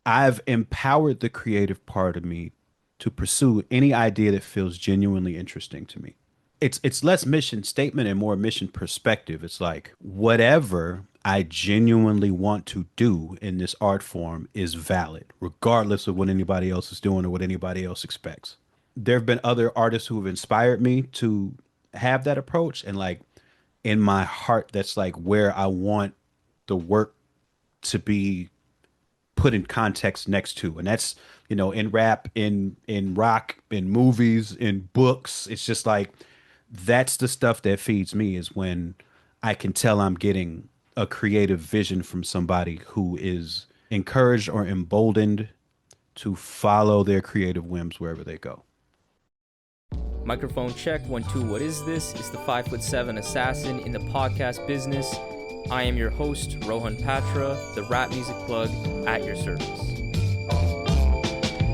I've empowered the creative part of me to pursue any idea that feels genuinely interesting to me. It's less mission statement and more mission perspective. It's like whatever I genuinely want to do in this art form is valid, regardless of what anybody else is doing or what anybody else expects. There have been other artists who have inspired me to have that approach, and like in my heart, that's like where I want the work to be put in context next to. And that's, in rap, in rock, in movies, in books. It's just like that's the stuff that feeds me, is when I can tell I'm getting a creative vision from somebody who is encouraged or emboldened to follow their creative whims wherever they go. Microphone check, 1 2. What is this? It's the 5'7" assassin in the podcast business. I am your host, Rohan Patra, the rap music plug at your service.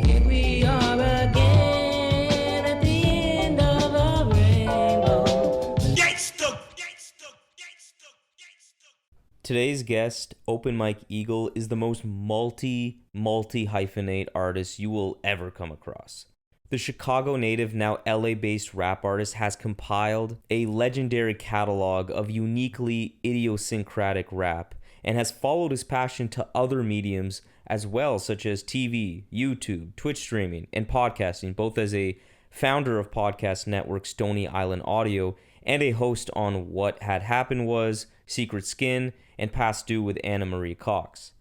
Here we are again at the end of the rainbow. Today's guest, Open Mike Eagle, is the most multi-hyphenate artist you will ever come across. The Chicago native, now LA-based rap artist has compiled a legendary catalog of uniquely idiosyncratic rap and has followed his passion to other mediums as well, such as TV, YouTube, Twitch streaming, and podcasting, both as a founder of podcast network Stony Island Audio and a host on What Had Happened Was, Secret Skin, and Past Due with Anna Marie Cox.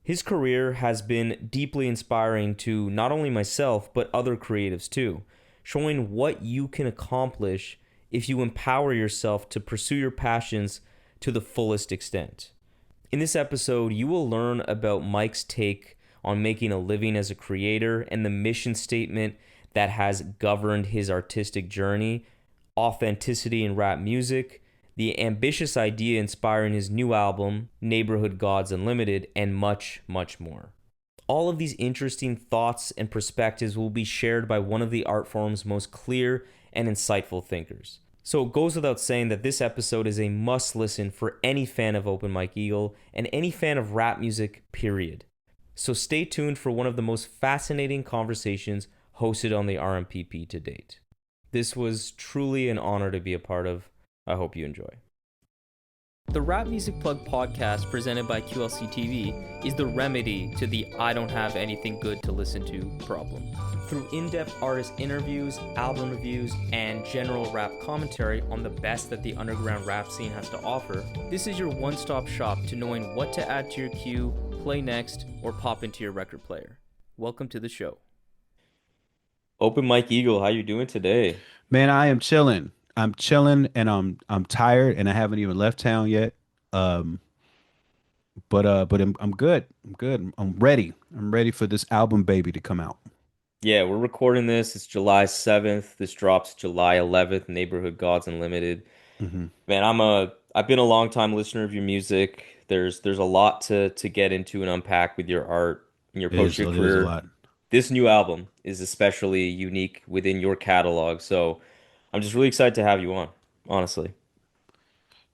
His career has been deeply inspiring to not only myself, but other creatives too, showing what you can accomplish if you empower yourself to pursue your passions to the fullest extent. In this episode, you will learn about Mike's take on making a living as a creator and the mission statement that has governed his artistic journey, authenticity in rap music, the ambitious idea inspiring his new album, Neighborhood Gods Unlimited, and much, much more. All of these interesting thoughts and perspectives will be shared by one of the art form's most clear and insightful thinkers. So it goes without saying that this episode is a must-listen for any fan of Open Mike Eagle and any fan of rap music, period. So stay tuned for one of the most fascinating conversations hosted on the RMPP to date. This was truly an honor to be a part of. I hope you enjoy. The Rap Music Plug podcast presented by QLC TV is the remedy to the I don't have anything good to listen to problem. Through in-depth artist interviews, album reviews, and general rap commentary on the best that the underground rap scene has to offer, this is your one-stop shop to knowing what to add to your queue, play next, or pop into your record player. Welcome to the show. Open Mike Eagle, how you doing today? Man, I am chilling. I'm chilling, and I'm tired, and I haven't even left town yet. Um, but I'm good. I'm good. I'm ready. I'm ready for this album baby to come out. Yeah, we're recording this. It's July 7th. This drops July 11th, Neighborhood Gods Unlimited. Hmm. Man, I've been a long time listener of your music. There's a lot to get into and unpack with your art and your poetry It is a career. lot. This new album is especially unique within your catalog. So I'm just really excited to have you on, honestly.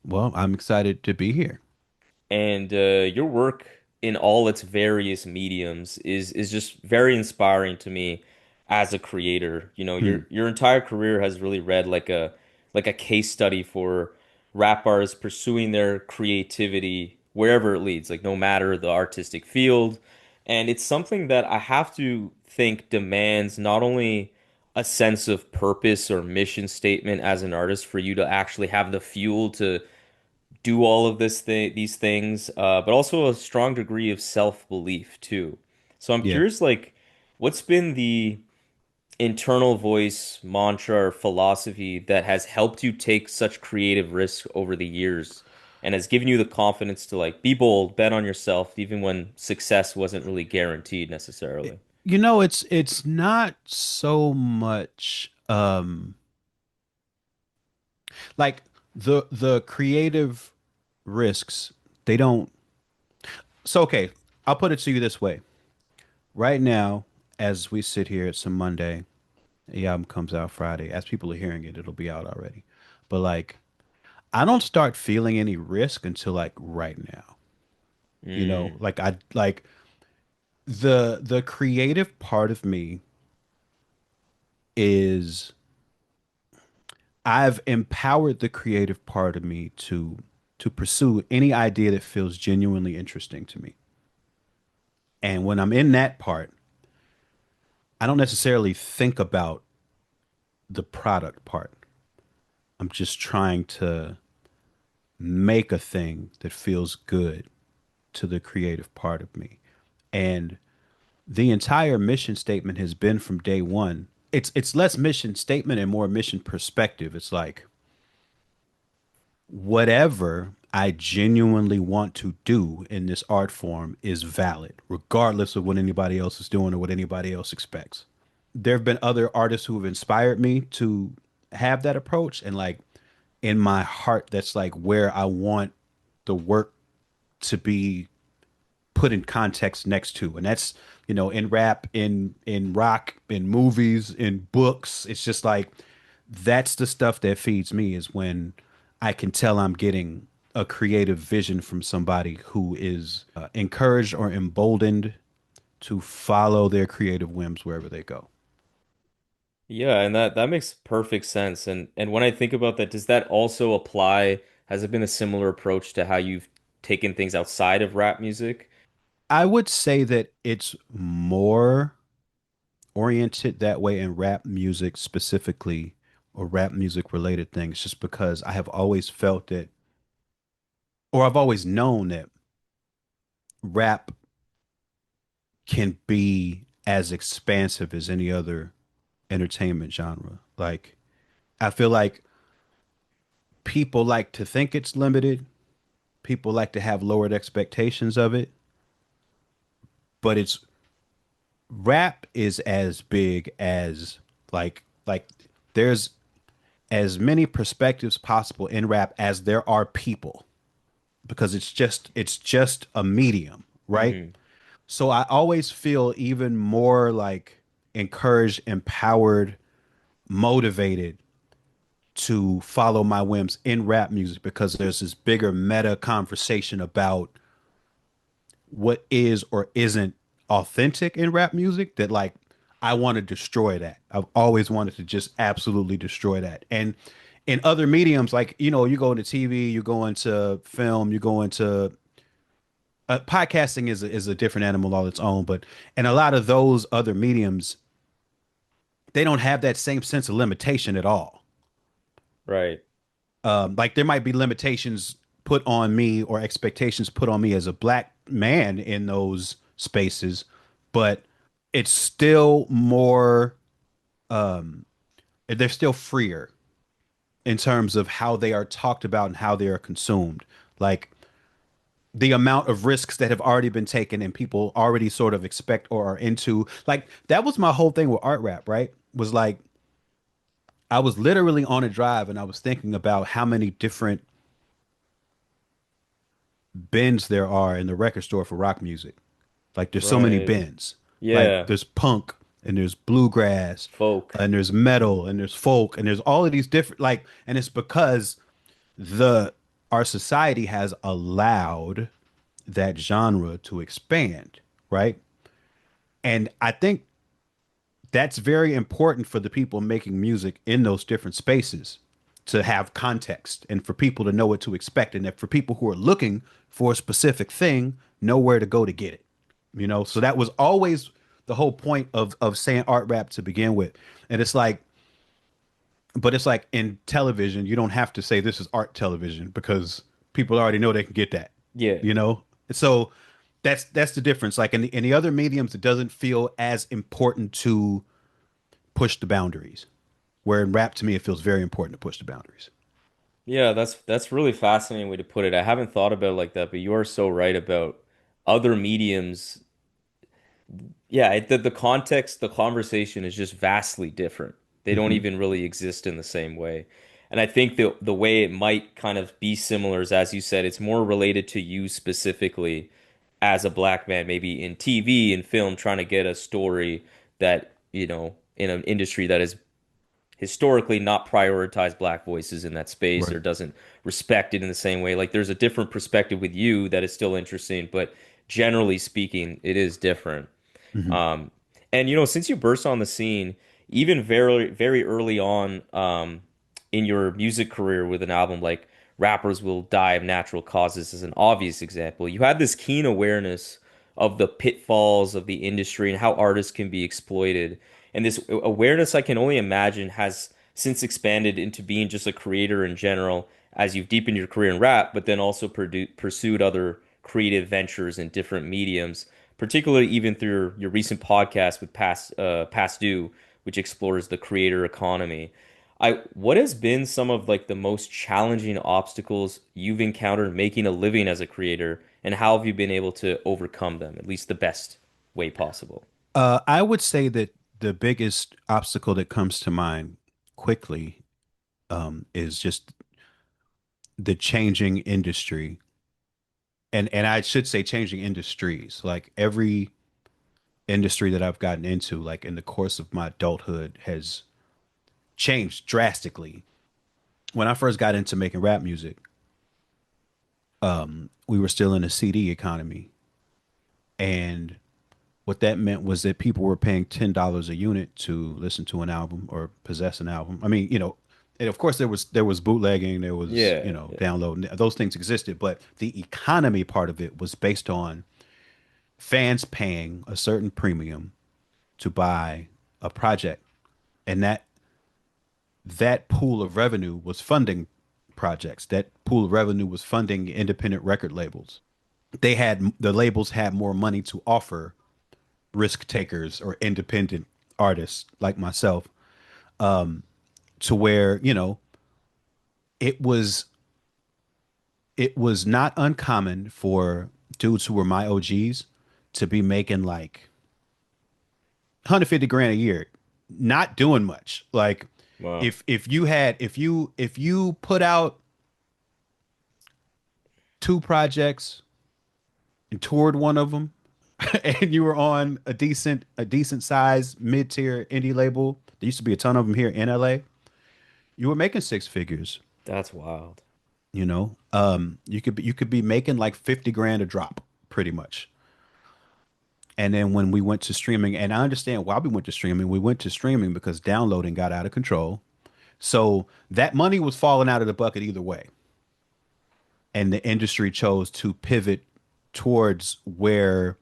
Well, I'm excited to be here. And your work in all its various mediums is just very inspiring to me as a creator. You know, Hmm. your entire career has really read like a case study for rap artists pursuing their creativity wherever it leads, like no matter the artistic field. And it's something that I have to think demands not only a sense of purpose or mission statement as an artist for you to actually have the fuel to do all of these things, but also a strong degree of self-belief too. So I'm Yeah. curious, like, what's been the internal voice, mantra, or philosophy that has helped you take such creative risks over the years and has given you the confidence to like be bold, bet on yourself, even when success wasn't really guaranteed necessarily. It's not so much like the creative risks. They don't. So okay, I'll put it to you this way. Right now, as we sit here, it's a Monday. The album comes out Friday. As people are hearing it, it'll be out already. But like, I don't start feeling any risk until like right now. Mm, Like I like The creative part of me is I've empowered the creative part of me to pursue any idea that feels genuinely interesting to me. And when I'm in that part, I don't necessarily think about the product part. I'm just trying to make a thing that feels good to the creative part of me. And the entire mission statement has been from day one. It's less mission statement and more mission perspective. It's like whatever I genuinely want to do in this art form is valid, regardless of what anybody else is doing or what anybody else expects. There have been other artists who have inspired me to have that approach, and like in my heart, that's like where I want the work to be put in context next to. And that's, in rap, in rock, in movies, in books. It's just like that's the stuff that feeds me is when I can tell I'm getting a creative vision from somebody who is encouraged or emboldened to follow their creative whims wherever they go. Yeah, and that makes perfect sense. And when I think about that, does that also apply? Has it been a similar approach to how you've taken things outside of rap music? I would say that it's more oriented that way in rap music specifically, or rap music related things, just because I have always felt that, or I've always known that rap can be as expansive as any other entertainment genre. Like, I feel like people like to think it's limited, people like to have lowered expectations of it, but it's rap is as big as like there's as many perspectives possible in rap as there are people because it's just a medium, right? Hmm. So I always feel even more like encouraged, empowered, motivated to follow my whims in rap music because there's this bigger meta conversation about what is or isn't authentic in rap music that like I want to destroy that. I've always wanted to just absolutely destroy that. And in other mediums, like you go into TV, you go into film, you go into podcasting is a different animal all its own. But in a lot of those other mediums, they don't have that same sense of limitation at all. Right. Like there might be limitations put on me or expectations put on me as a black man in those spaces, but it's still more they're still freer in terms of how they are talked about and how they are consumed. Like the amount of risks that have already been taken and people already sort of expect or are into. Like that was my whole thing with art rap, right? Was like I was literally on a drive and I was thinking about how many different bins there are in the record store for rock music. Like there's so many Right. bins. Like Yeah. there's punk and there's bluegrass Folk. and there's metal and there's folk and there's all of these different like and it's because the our society has allowed that genre to expand, right? And I think that's very important for the people making music in those different spaces to have context and for people to know what to expect and that for people who are looking for a specific thing know where to go to get it. So that was always the whole point of saying art rap to begin with. And it's like, but it's like in television you don't have to say this is art television because people already know they can get that, Yeah. you know so that's the difference. Like in the other mediums it doesn't feel as important to push the boundaries. Where in rap, to me, it feels very important to push the boundaries. Yeah, that's really fascinating way to put it. I haven't thought about it like that, but you are so right about other mediums. Yeah, the context, the conversation is just vastly different. They don't Hmm. even really exist in the same way. And I think the way it might kind of be similar is, as you said, it's more related to you specifically as a black man, maybe in TV and film, trying to get a story that, in an industry that is historically not prioritized black voices in that space Right. or doesn't respect it in the same way. Like there's a different perspective with you that is still interesting, but generally speaking, it is different. Hmm. Um, and since you burst on the scene, even very very early on, in your music career with an album like "Rappers Will Die of Natural Causes" is an obvious example. You had this keen awareness of the pitfalls of the industry and how artists can be exploited. And this awareness, I can only imagine, has since expanded into being just a creator in general as you've deepened your career in rap, but then also pursued other creative ventures in different mediums, particularly even through your recent podcast with Past Due, which explores the creator economy. What has been some of like the most challenging obstacles you've encountered making a living as a creator, and how have you been able to overcome them, at least the best way possible? I would say that the biggest obstacle that comes to mind quickly is just the changing industry, and I should say changing industries. Like every industry that I've gotten into, like in the course of my adulthood, has changed drastically. When I first got into making rap music, we were still in a CD economy, and what that meant was that people were paying $10 a unit to listen to an album or possess an album. I mean, and of course there was bootlegging, there was, Yeah, yeah. downloading. Those things existed, but the economy part of it was based on fans paying a certain premium to buy a project, and that pool of revenue was funding projects. That pool of revenue was funding independent record labels. The labels had more money to offer risk takers or independent artists like myself, to where it was it was not uncommon for dudes who were my OGs to be making like 150 grand a year, not doing much. Like Wow. if you put out two projects and toured one of them, and you were on a decent size mid-tier indie label, there used to be a ton of them here in LA, you were making six figures. That's wild. You could be making like 50 grand a drop pretty much. And then when we went to streaming, and I understand why we went to streaming because downloading got out of control. So that money was falling out of the bucket either way. And the industry chose to towards where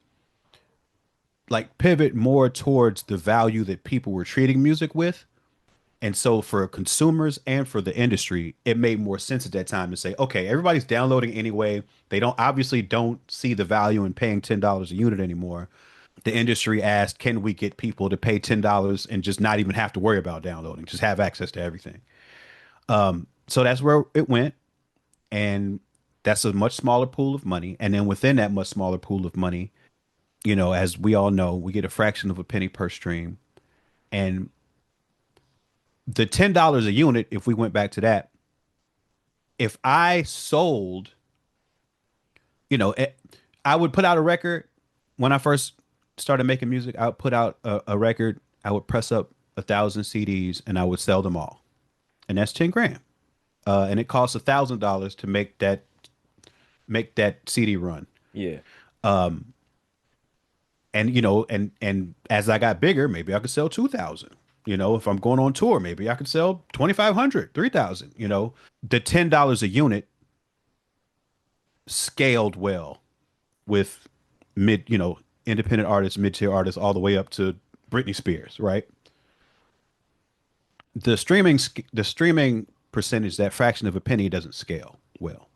pivot more towards the value that people were treating music with. And so for consumers and for the industry, it made more sense at that time to say, okay, everybody's downloading anyway. They don't see the value in paying $10 a unit anymore. The industry asked, can we get people to pay $10 and just not even have to worry about downloading, just have access to everything? So that's where it went. And that's a much smaller pool of money. And then within that much smaller pool of money, as we all know, we get a fraction of a penny per stream. And the $10 a unit, if we went back to that, if I sold, you know, it, I would put out a record when I first started making music. I would put out a record. I would press up 1,000 CDs and I would sell them all, and that's 10 grand. And it costs $1,000 to make that CD run. Yeah. And and as I got bigger, maybe I could sell 2,000. If I'm going on tour, maybe I could sell 2,500, 3,000. The $10 a unit scaled well with independent artists, mid-tier artists, all the way up to Britney Spears, right? The streaming percentage, that fraction of a penny, doesn't scale well.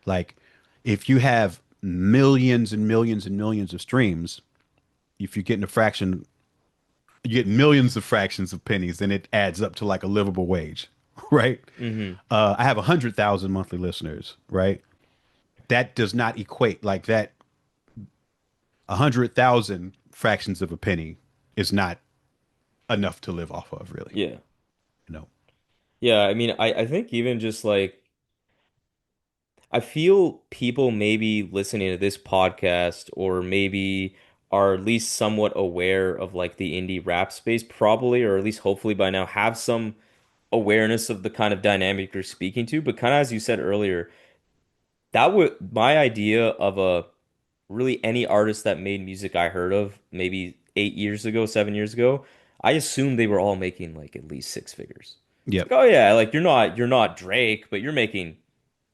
Like if you have millions and millions and millions of streams, if you're getting a fraction, you get millions of fractions of pennies, then it adds up to like a livable wage, right? Hmm. I have 100,000 monthly listeners, right? That does not equate like that. 100,000 fractions of a penny is not enough to live off of, really. Yeah. You know. Yeah, I mean, I think even just like I feel people maybe listening to this podcast or maybe are at least somewhat aware of like the indie rap space, probably, or at least hopefully by now have some awareness of the kind of dynamic you're speaking to. But kind of as you said earlier, that would my idea of a really any artist that made music I heard of maybe 8 years ago, 7 years ago, I assumed they were all making like at least six figures. It's Yep. like, oh yeah, like you're not Drake, but you're making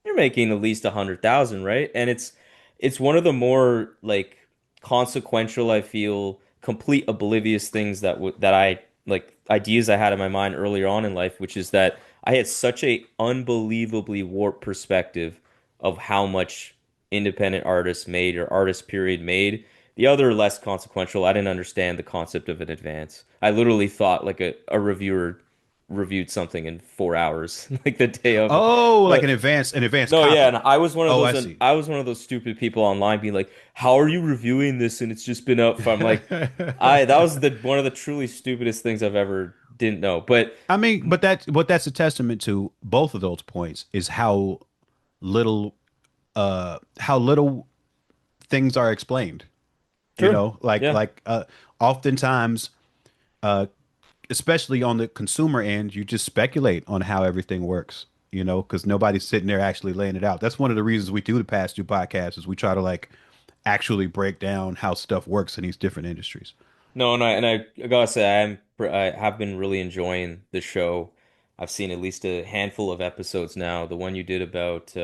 at least 100,000, right? And it's one of the more like consequential, I feel, complete oblivious things that I like ideas I had in my mind earlier on in life, which is that I had such a unbelievably warped perspective of how much independent artists made or artist period made. The other less consequential, I didn't understand the concept of an advance. I literally thought like a reviewer reviewed something in 4 hours, like the day of. Oh, like But an advanced no, yeah, copy. and I was one of Oh, those I see. I was one of those stupid people online being like, "How are you reviewing this?" And it's just been up for. I'm like, I that was the one of the truly stupidest things I've ever didn't know. But I mean, but that's a testament to both of those points is little how little things are explained. You sure, know, yeah, oftentimes uh especially on the consumer end, you just speculate on how everything works, you know, because nobody's sitting there actually laying it out. That's one of the reasons we do the past two podcasts is we try to like actually break down how stuff works in these different industries. no, and I gotta say I have been really enjoying the show. I've seen at least a handful of episodes now. The one you did about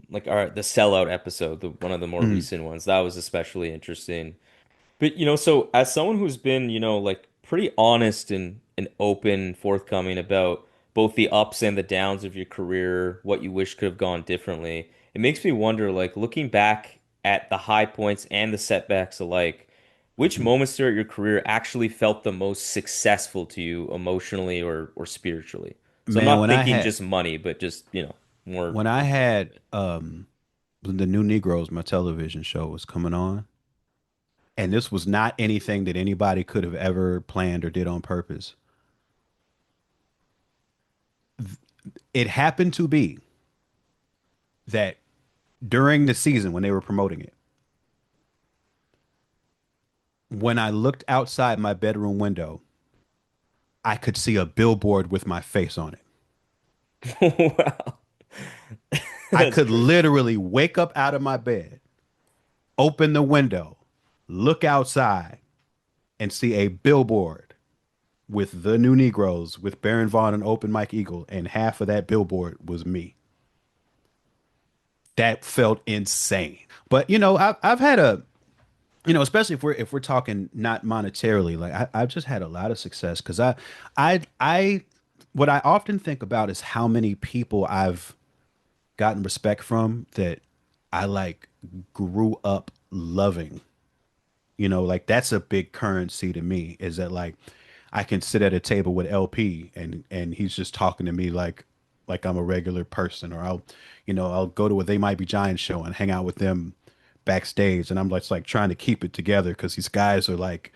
like the sellout episode, the one of the more Mhm. recent ones, that was especially interesting. But so as someone who's been, like pretty honest and open, forthcoming about both the ups and the downs of your career, what you wish could have gone differently, it makes me wonder, like looking back at the high points and the setbacks alike, which moments throughout your career actually felt the most successful to you emotionally or spiritually? So I'm Man, not thinking just money, but just, more when I had enjoyment. the New Negroes, my television show was coming on, and this was not anything that anybody could have ever planned or did on purpose. It happened to be that during the season when they were promoting it, when I looked outside my bedroom window, I could see a billboard with my face on it. Wow. I That's could great. literally wake up out of my bed, open the window, look outside, and see a billboard with the New Negroes with Baron Vaughn and Open Mike Eagle, and half of that billboard was me. That felt insane. But I've had especially if we're talking not monetarily, like I've just had a lot of success because I what I often think about is how many people I've gotten respect from that I like grew up loving. Like that's a big currency to me is that like I can sit at a table with LP and he's just talking to me like I'm a regular person, or I'll go to a They Might Be Giants show and hang out with them backstage, and I'm just like trying to keep it together because these guys are like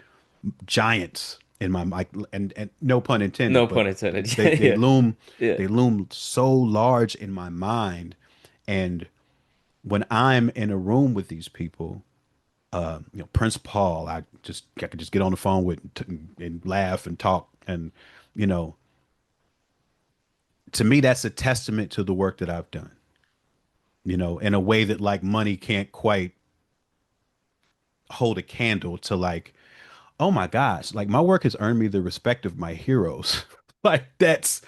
giants in my like, and no pun No intended, but pun intended. they they Yeah, loom yeah. they loom so large in my mind. And when I'm in a room with these people, Prince Paul, I could just get on the phone with and laugh and talk, and you know, to me that's a testament to the work that I've done. In a way that like money can't quite hold a candle to like, oh my gosh, like my work has earned me the respect of my heroes. Like that's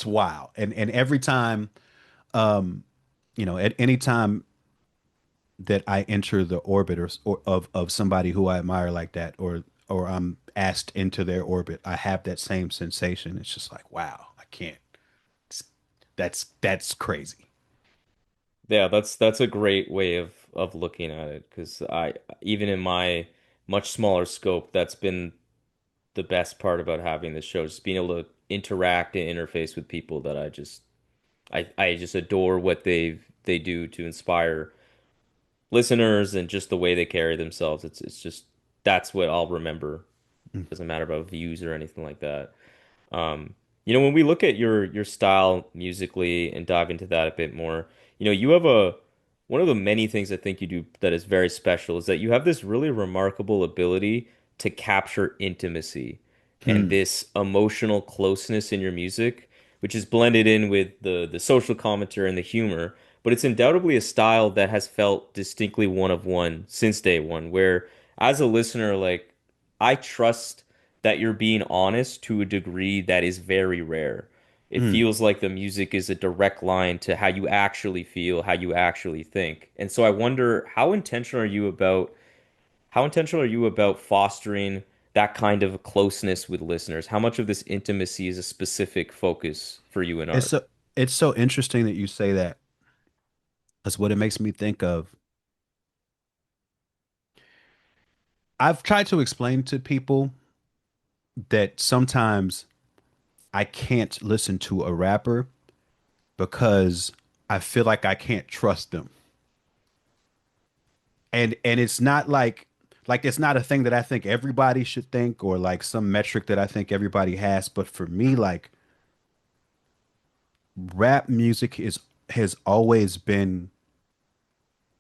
wild. And every time, at any time that I enter the orbit or of somebody who I admire like that, or I'm asked into their orbit, I have that same sensation. It's just like, wow, I can't. It's, that's crazy. Yeah, that's a great way of looking at it because I even in my much smaller scope, that's been the best part about having this show, just being able to interact and interface with people that I just adore what they do to inspire listeners and just the way they carry themselves. It's just that's what I'll remember. Doesn't matter about views or anything like that. Um, when we look at your style musically and dive into that a bit more, you have a one of the many things I think you do that is very special is that you have this really remarkable ability to capture intimacy and Hmm. this emotional closeness in your music, which is blended in with the social commentary and the humor, but it's undoubtedly a style that has felt distinctly one of one since day one, where as a listener, like I trust that you're being honest to a degree that is very rare. It Mm. feels like the music is a direct line to how you actually feel, how you actually think. And so I wonder how intentional are you about fostering that kind of closeness with listeners? How much of this intimacy is a specific focus for you in It's art? so it's so interesting that you say that. That's what it makes me think of. I've tried to explain to people that sometimes I can't listen to a rapper because I feel like I can't trust them. And it's not like it's not a thing that I think everybody should think or like some metric that I think everybody has, but for me like rap music is has always been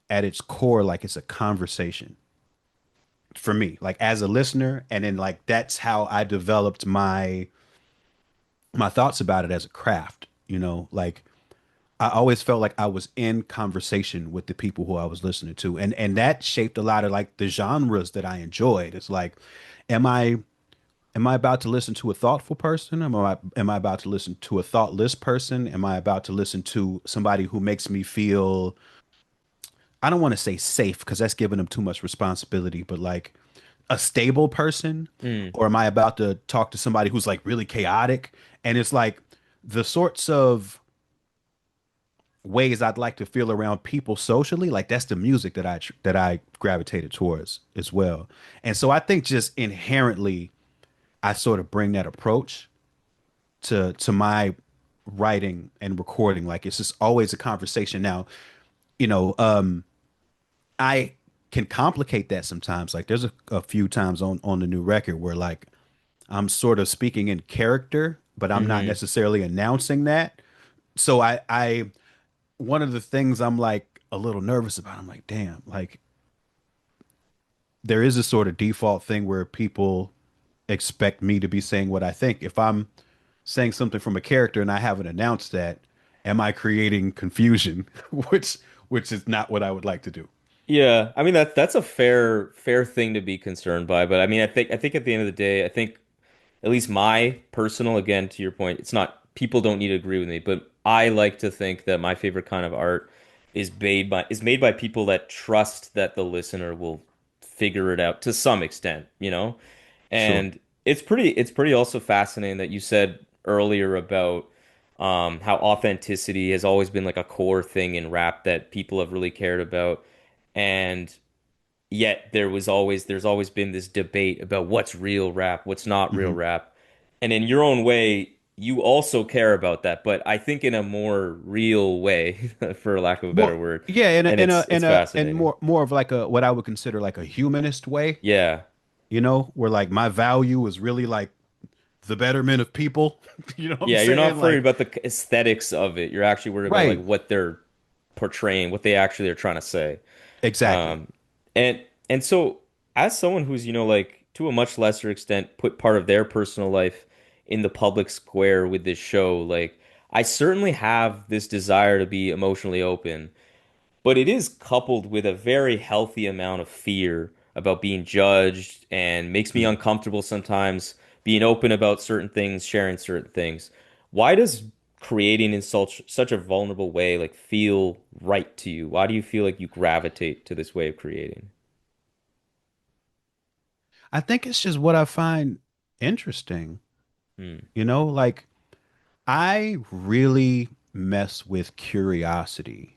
at its core like it's a conversation for me, like as a listener, and then like that's how I developed my thoughts about it as a craft, you know, like I always felt like I was in conversation with the people who I was listening to. And that shaped a lot of like the genres that I enjoyed. It's like, am I am I about to listen to a thoughtful person? Am I about to listen to a thoughtless person? Am I about to listen to somebody who makes me feel I don't want to say safe because that's giving them too much responsibility, but like a stable person? Mm. Or am I about to talk to somebody who's like really chaotic? And it's like the sorts of ways I'd like to feel around people socially, like that's the music that I gravitated towards as well. And so I think just inherently I sort of bring that approach to my writing and recording. Like it's just always a conversation. Now, you know, I can complicate that sometimes. Like there's a few times on the new record where like I'm sort of speaking in character, but I'm not Hmm. necessarily announcing that. So I one of the things I'm like a little nervous about, I'm like, damn, like there is a sort of default thing where people expect me to be saying what I think. If I'm saying something from a character and I haven't announced that, am I creating confusion? Which is not what I would like to do. Yeah, I mean that's a fair thing to be concerned by, but I mean I think at the end of the day, I think at least my personal, again, to your point, it's not people don't need to agree with me, but I like to think that my favorite kind of art is made by people that trust that the listener will figure it out to some extent, you know? Sure. And it's pretty also fascinating that you said earlier about how authenticity has always been like a core thing in rap that people have really cared about. And yet there's always been this debate about what's real rap, what's not real Hmm. rap. And in your own way, you also care about that, but I think in a more real way, for lack of a better More, word. yeah, And it's and fascinating. more of like a what I would consider like a humanist way, Yeah. you know, where like my value is really like the betterment of people. You know what I'm Yeah, you're saying? not worried Like, about the aesthetics of it. You're actually worried about like right. what they're portraying, what they actually are trying to say. Exactly. Um, and so as someone who's, like to a much lesser extent put part of their personal life in the public square with this show, like I certainly have this desire to be emotionally open, but it is coupled with a very healthy amount of fear about being judged and makes me Mm. uncomfortable sometimes being open about certain things, sharing certain things. Why does creating in such a vulnerable way like feel right to you? Why do you feel like you gravitate to this way of creating? I think it's just what I find interesting. Hmm. You know, like I really mess with curiosity.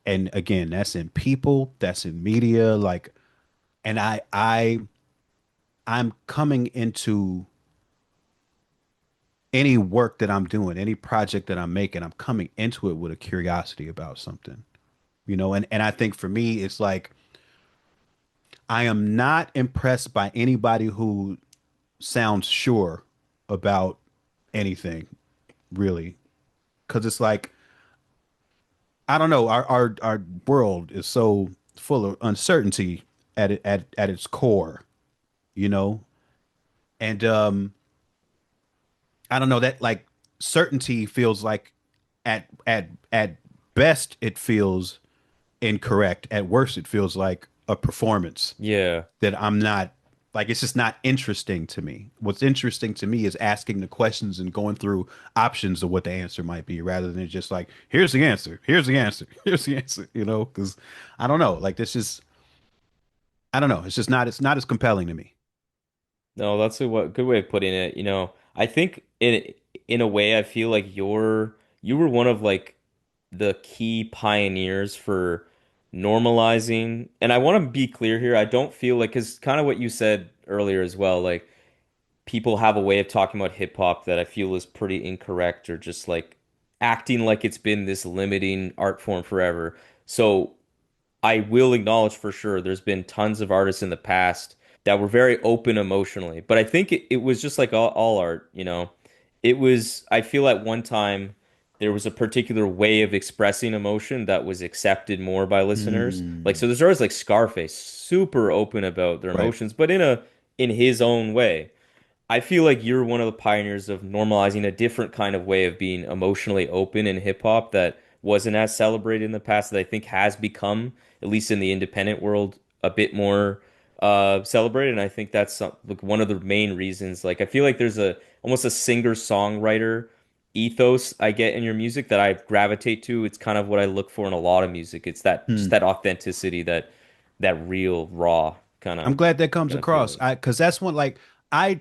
And again, that's in people, that's in media, like and I'm coming into any work that I'm doing, any project that I'm making, I'm coming into it with a curiosity about something. You know, and I think for me it's like I am not impressed by anybody who sounds sure about anything, really. Because it's like I don't know, our world is so full of uncertainty at its core, you know? And I don't know that like certainty feels like at best it feels incorrect. At worst, it feels like a performance Yeah. that I'm not like it's just not interesting to me. What's interesting to me is asking the questions and going through options of what the answer might be rather than just like, here's the answer, here's the answer, here's the answer, because I don't know. Like this is I don't know. It's not as compelling to me. No, that's a good way of putting it. I think in a way I feel like you were one of like the key pioneers for normalizing. And I want to be clear here. I don't feel like, cuz kind of what you said earlier as well, like people have a way of talking about hip hop that I feel is pretty incorrect or just like acting like it's been this limiting art form forever. So I will acknowledge for sure there's been tons of artists in the past that were very open emotionally, but I think it was just like all art, It was, I feel at one time there was a particular way of expressing emotion that was accepted more by listeners. Like, Mm, so there's always like Scarface, super open about their right. emotions, but in his own way. I feel like you're one of the pioneers of normalizing a different kind of way of being emotionally open in hip hop that wasn't as celebrated in the past that I think has become, at least in the independent world, a bit more celebrated. And I think that's like one of the main reasons. Like I feel like there's a almost a singer-songwriter ethos I get in your music that I gravitate to. It's kind of what I look for in a lot of music. It's that just Hmm. that authenticity, that real raw I'm glad that comes kind of across. feeling. Because that's one like I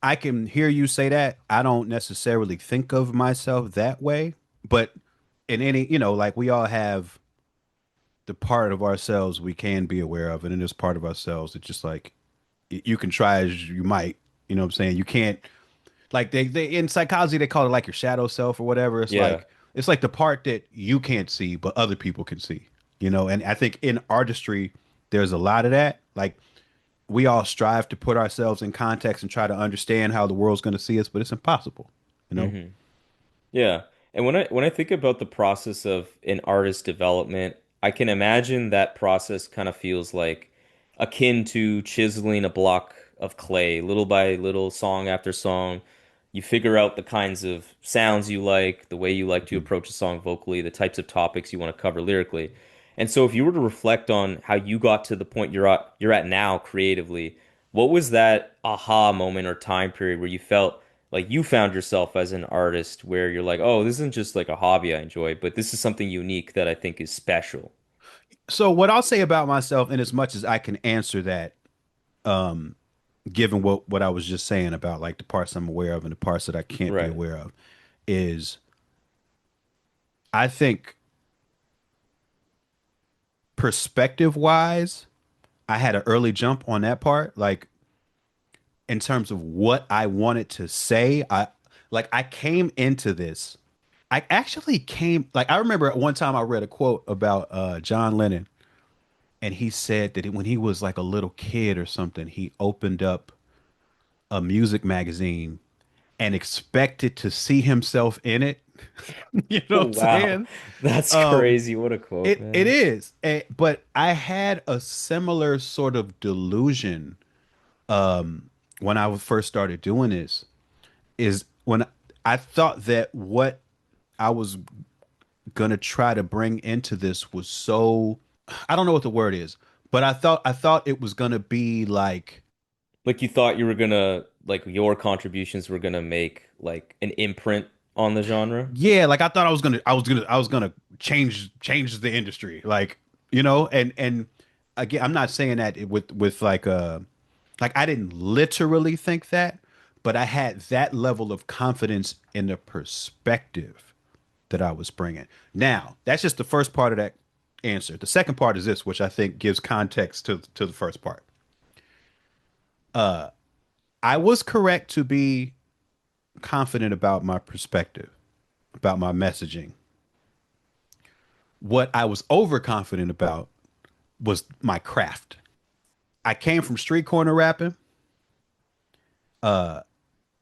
I can hear you say that. I don't necessarily think of myself that way, but in any, like we all have the part of ourselves we can be aware of, and then there's part of ourselves that just like you can try as you might. You know what I'm saying? You can't like they in psychology they call it like your shadow self or whatever. Yeah. It's like the part that you can't see but other people can see. And I think in artistry there's a lot of that. Like we all strive to put ourselves in context and try to understand how the world's going to see us, but it's impossible. You know? hmm Yeah. And when I think about the process of an artist development, I can imagine that process kind of feels like akin to chiseling a block of clay, little by little, song after song. You figure out the kinds of sounds you like, the way you like to Mhm. approach a song vocally, the types of topics you want to cover lyrically. And so if you were to reflect on how you got to the point you're at now creatively, what was that aha moment or time period where you felt like you found yourself as an artist where you're like, oh, this isn't just like a hobby I enjoy, but this is something unique that I think is special. So what I'll say about myself, in as much as I can answer that, um, given what I was just saying about like the parts I'm aware of and the parts that I can't be Right. aware of, is I think perspective wise, I had an early jump on that part. Like in terms of what I wanted to say, I came into this. I actually came like I remember at one time I read a quote about John Lennon, and he said that when he was like a little kid or something, he opened up a music magazine and expected to see himself in it. You know Oh, what I'm wow. saying? That's Um, crazy. What a quote, it man. is, but I had a similar sort of delusion when I first started doing this. Is when I thought that what I was gonna try to bring into this was so I don't know what the word is, but I thought it was gonna be like Like you thought you were gonna, like your contributions were gonna make like an imprint on the genre? yeah, like I thought I was gonna change the industry, like and again, I'm not saying that with like I didn't literally think that, but I had that level of confidence in the perspective that I was bringing. Now, that's just the first part of that answer. The second part is this, which I think gives context to the first part. I was correct to be confident about my perspective, about my messaging. What I was overconfident about was my craft. I came from street corner rapping.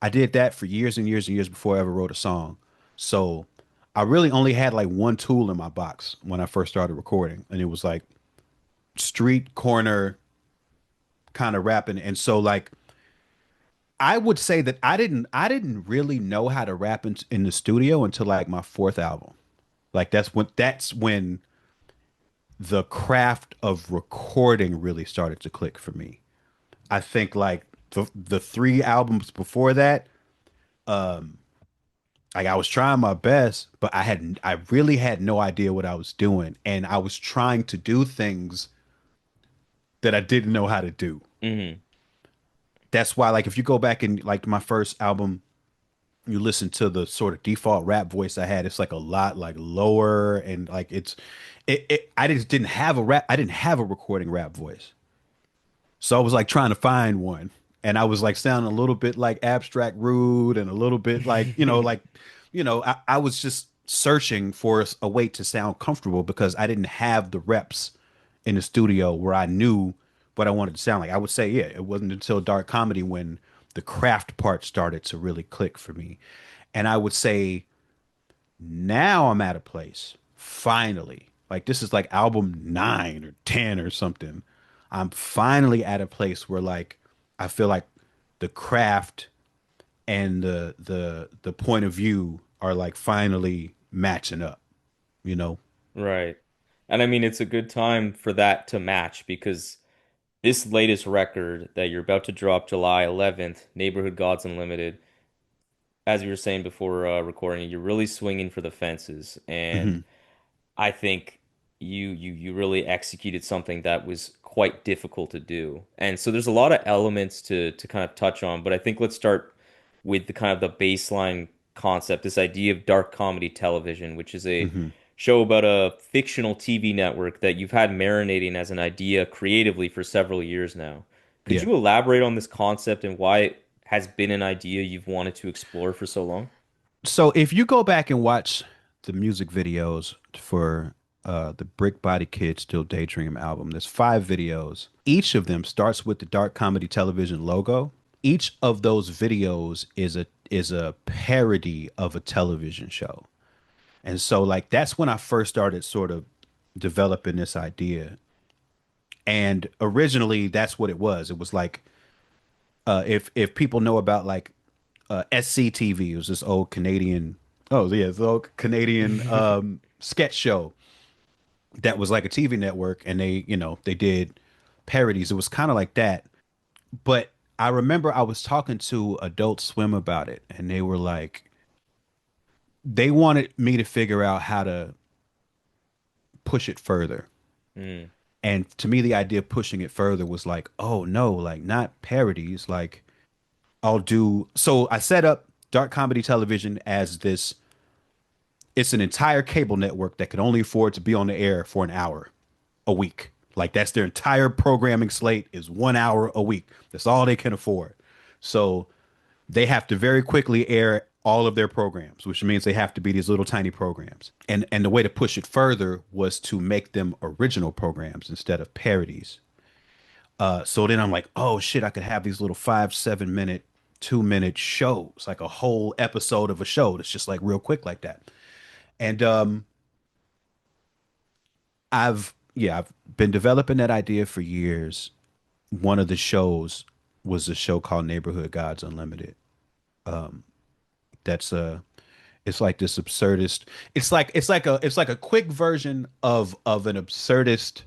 I did that for years and years and years before I ever wrote a song. So I really only had like one tool in my box when I first started recording, and it was like street corner kind of rapping. And so like I would say that I didn't really know how to rap in the studio until like my fourth album. Like that's when the craft of recording really started to click for me. I think like the three albums before that, like I was trying my best, but I really had no idea what I was doing, and I was trying to do things that I didn't know how to do. Hmm. That's why, like, if you go back and like my first album, you listen to the sort of default rap voice I had, it's like a lot like lower and like I just didn't have a rap, I didn't have a recording rap voice. So I was like trying to find one. And I was like sounding a little bit like abstract rude and a little bit like, I was just searching for a way to sound comfortable because I didn't have the reps in the studio where I knew what I wanted to sound like. I would say, yeah, it wasn't until dark comedy when the craft part started to really click for me. And I would say now I'm at a place, finally, like this is like album 9 or 10 or something. I'm finally at a place where like I feel like the craft and the point of view are like finally matching up, you know? Right. And I mean, it's a good time for that to match because this latest record that you're about to drop July 11th, Neighborhood Gods Unlimited, as you were saying before recording, you're really swinging for the fences. And Hmm. I think you really executed something that was quite difficult to do. And so there's a lot of elements to kind of touch on, but I think let's start with the kind of the baseline concept, this idea of dark comedy television, which is a Hmm. show about a fictional TV network that you've had marinating as an idea creatively for several years now. Could Yeah. you elaborate on this concept and why it has been an idea you've wanted to explore for so long? So if you go back and watch the music videos for the Brick Body Kid Still Daydream album, there's 5 videos. Each of them starts with the dark comedy television logo. Each of those videos is a parody of a television show. And so like that's when I first started sort of developing this idea. And originally that's what it was. It was like if people know about like SCTV, it was this old Canadian, oh yeah, the old Canadian sketch show that was like a TV network, and they did parodies. It was kind of like that, but I remember I was talking to Adult Swim about it, and they were like, they wanted me to figure out how to push it further. Mm, And to me, the idea of pushing it further was like, oh no, like not parodies. Like I'll do. So I set up dark comedy television as this. It's an entire cable network that could only afford to be on the air for an hour a week. Like that's their entire programming slate is 1 hour a week. That's all they can afford. So they have to very quickly air all of their programs, which means they have to be these little tiny programs. And the way to push it further was to make them original programs instead of parodies. So then I'm like, oh shit, I could have these little 5, 7 minute, 2 minute shows, like a whole episode of a show that's just like real quick like that. And I've been developing that idea for years. One of the shows was a show called Neighborhood Gods Unlimited. That's it's like this absurdist. It's like a quick version of an absurd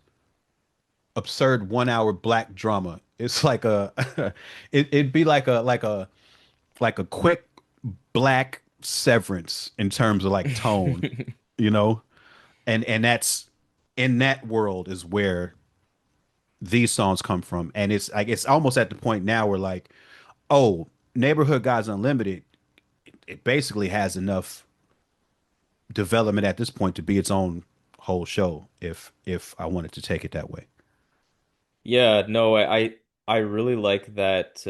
1 hour black drama. It's like a it'd be like a quick black Severance in terms of like tone, mm. you know? And that's in that world is where these songs come from. And it's like it's almost at the point now where like, oh, Neighborhood Guys Unlimited, it basically has enough development at this point to be its own whole show if I wanted to take it that way. Yeah, no, I really like that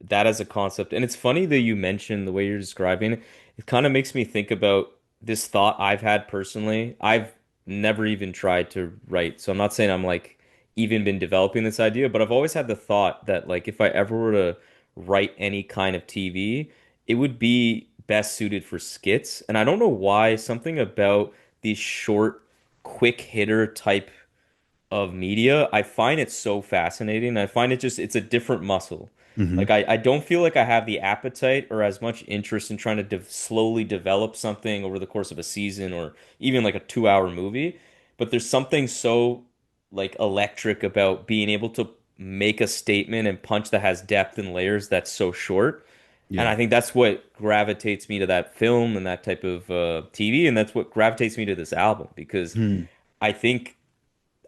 that as a concept. And it's funny that you mentioned the way you're describing it. It kind of makes me think about this thought I've had personally. I've never even tried to write. So I'm not saying I'm like even been developing this idea, but I've always had the thought that like if I ever were to write any kind of TV, it would be best suited for skits. And I don't know why, something about these short, quick hitter type of media, I find it so fascinating. I find it just it's a different muscle. Hmm. Like I don't feel like I have the appetite or as much interest in trying to slowly develop something over the course of a season or even like a 2 hour movie. But there's something so like electric about being able to make a statement and punch that has depth and layers that's so short. And Yeah. I think that's what gravitates me to that film and that type of TV, and that's what gravitates me to this album because Hmm. I think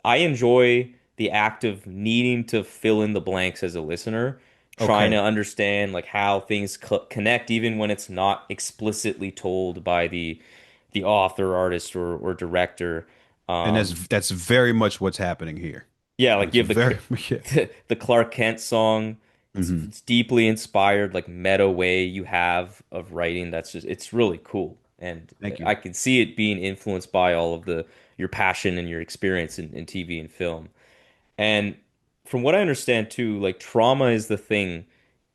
I enjoy the act of needing to fill in the blanks as a listener, trying to Okay. understand like how things connect, even when it's not explicitly told by the author, artist, or director. And Um, that's very much what's happening here. yeah, like It's you have very yeah. the Clark Kent song. Hmm. It's deeply inspired, like meta way you have of writing. That's just it's really cool, and Thank you. I can see it being influenced by all of the your passion and your experience in TV and film. And from what I understand too, like trauma is the thing,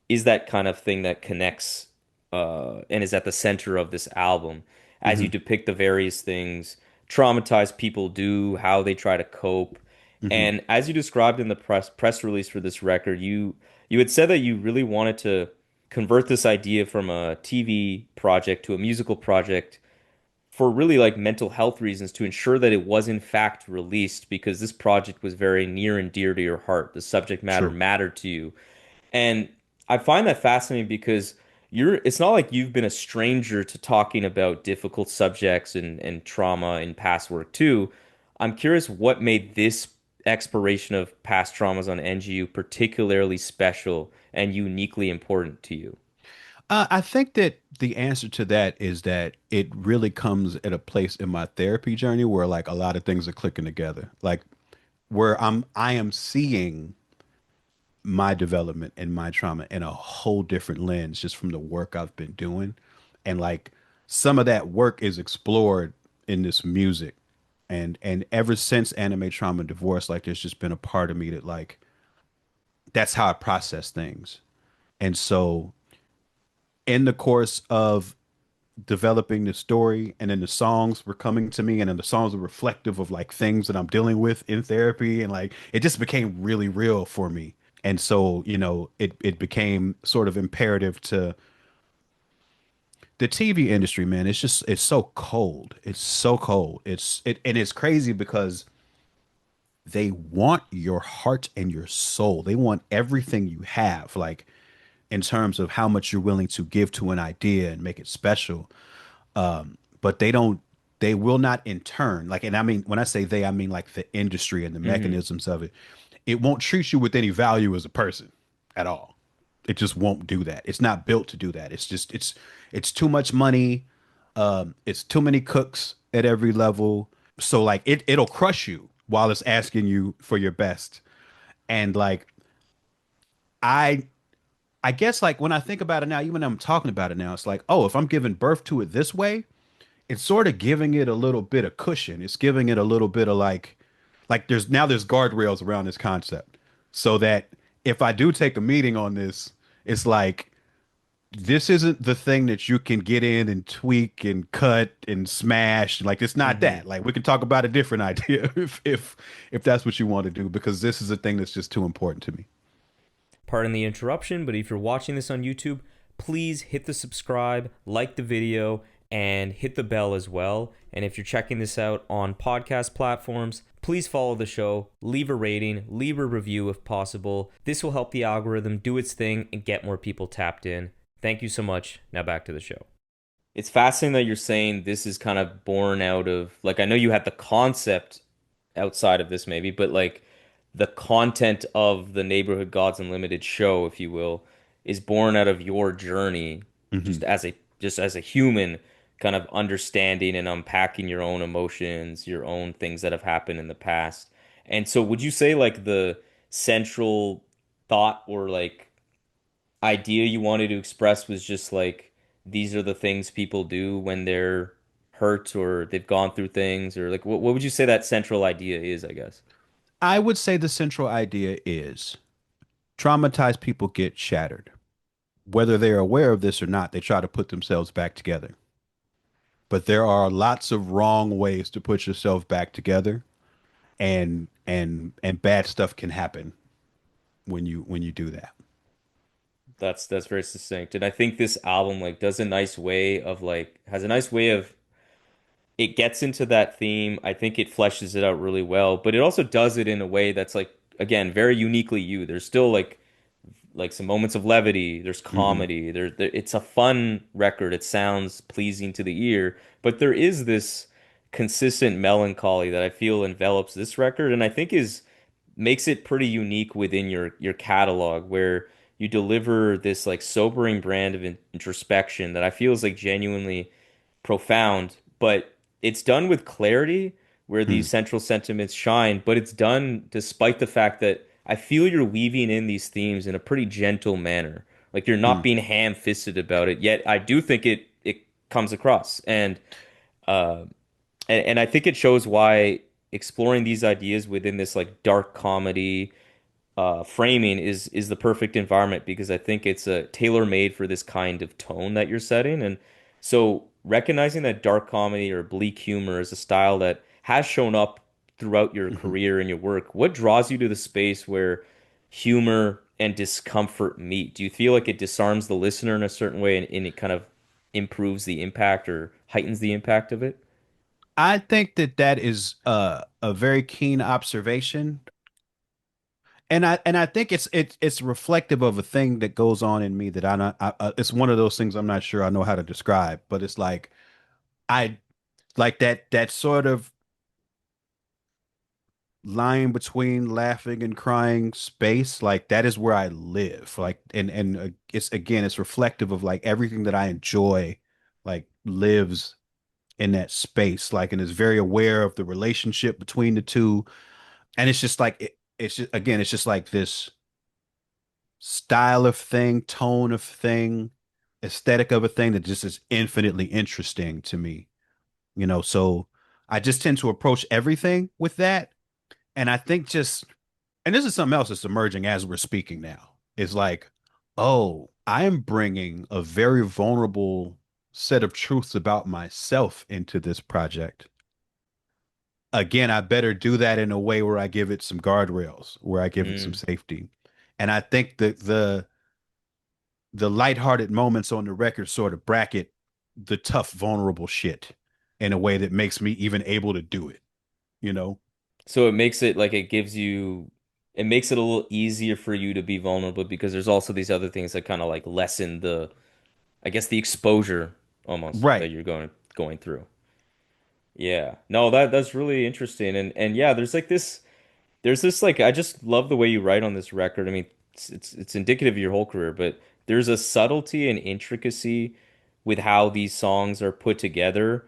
is that kind of thing that connects and is at the center of this album as you Hmm. depict the various things traumatized people do, how they try to cope. Hmm. And as you described in the press release for this record, you had said that you really wanted to convert this idea from a TV project to a musical project for really like mental health reasons to ensure that it was in fact released because this project was very near and dear to your heart. The subject matter True. mattered to you. And I find that fascinating because it's not like you've been a stranger to talking about difficult subjects and trauma in past work too. I'm curious what made this exploration of past traumas on NGU particularly special and uniquely important to you. I think that the answer to that is that it really comes at a place in my therapy journey where like a lot of things are clicking together. Like where I am seeing my development and my trauma in a whole different lens just from the work I've been doing. And like some of that work is explored in this music. And ever since anime trauma and divorce, like there's just been a part of me that like that's how I process things. And so in the course of developing the story and then the songs were coming to me and then the songs were reflective of like things that I'm dealing with in therapy and like it just became really real for me. And so, it became sort of imperative to the TV industry, man. It's so cold. It's so cold. And it's crazy because they want your heart and your soul. They want everything you have, like in terms of how much you're willing to give to an idea and make it special. But they will not in turn like, and I mean when I say they, I mean like the industry and the Hmm. mechanisms of it. It won't treat you with any value as a person at all. It just won't do that. It's not built to do that. It's too much money. It's too many cooks at every level. So like it'll crush you while it's asking you for your best. And like I I guess like when I think about it now, even when I'm talking about it now, it's like, oh, if I'm giving birth to it this way, it's sort of giving it a little bit of cushion. It's giving it a little bit of like there's guardrails around this concept so that if I do take a meeting on this, it's like this isn't the thing that you can get in and tweak and cut and smash. Like it's not Hmm. that. Like we can talk about a different idea if that's what you want to do because this is a thing that's just too important to me. Pardon the interruption, but if you're watching this on YouTube, please hit the subscribe, like the video, and hit the bell as well. And if you're checking this out on podcast platforms, please follow the show, leave a rating, leave a review if possible. This will help the algorithm do its thing and get more people tapped in. Thank you so much. Now back to the show. It's fascinating that you're saying this is kind of born out of, like, I know you had the concept outside of this maybe, but like the content of the Neighborhood Gods Unlimited show, if you will, is born out of your journey Hmm. just as a human kind of understanding and unpacking your own emotions, your own things that have happened in the past. And so would you say like the central thought or like idea you wanted to express was just like these are the things people do when they're hurt or they've gone through things or like what would you say that central idea is, I guess? I would say the central idea is traumatized people get shattered. Whether they're aware of this or not, they try to put themselves back together. But there are lots of wrong ways to put yourself back together. And and bad stuff can happen when you do that. That's very succinct. And I think this album like does a nice way of like has a nice way of it gets into that theme. I think it fleshes it out really well, but it also does it in a way that's like again very uniquely you. There's still like some moments of levity. There's Hmm. comedy. It's a fun record. It sounds pleasing to the ear, but there is this consistent melancholy that I feel envelops this record, and I think is makes it pretty unique within your catalog, where you deliver this like sobering brand of introspection that I feel is like genuinely profound, but it's done with clarity where these Hmm. central sentiments shine, but it's done despite the fact that I feel you're weaving in these themes in a pretty gentle manner. Like you're Hmm. not being ham-fisted about it, yet I do think it comes across. Uh and I think it shows why exploring these ideas within this like dark comedy framing is the perfect environment because I think it's a tailor-made for this kind of tone that you're setting. And so recognizing that dark comedy or bleak humor is a style that has shown up throughout your Hmm. career and your work, what draws you to the space where humor and discomfort meet? Do you feel like it disarms the listener in a certain way and it kind of improves the impact or heightens the impact of it? I think that that is a very keen observation, and I think it's reflective of a thing that goes on in me that I not it's one of those things I'm not sure I know how to describe, but it's like I like that sort of line between laughing and crying space, like that is where I live, like and it's again it's reflective of like everything that I enjoy like lives in that space, like, and is very aware of the relationship between the two. And it's just like it's just again it's just like this style of thing, tone of thing, aesthetic of a thing that just is infinitely interesting to me, so I just tend to approach everything with that. And I think just, and this is something else that's emerging as we're speaking now, is like, oh, I am bringing a very vulnerable set of truths about myself into this project. Again, I better do that in a way where I give it some guardrails, where I give it some Mm. safety. And I think that the lighthearted moments on the record sort of bracket the tough, vulnerable shit in a way that makes me even able to do it, you know? So it makes it like it gives you it makes it a little easier for you to be vulnerable because there's also these other things that kind of like lessen the I guess the exposure almost that Right. you're going through. Yeah. No, that's really interesting. And yeah, there's this like I just love the way you write on this record. I mean, it's indicative of your whole career, but there's a subtlety and intricacy with how these songs are put together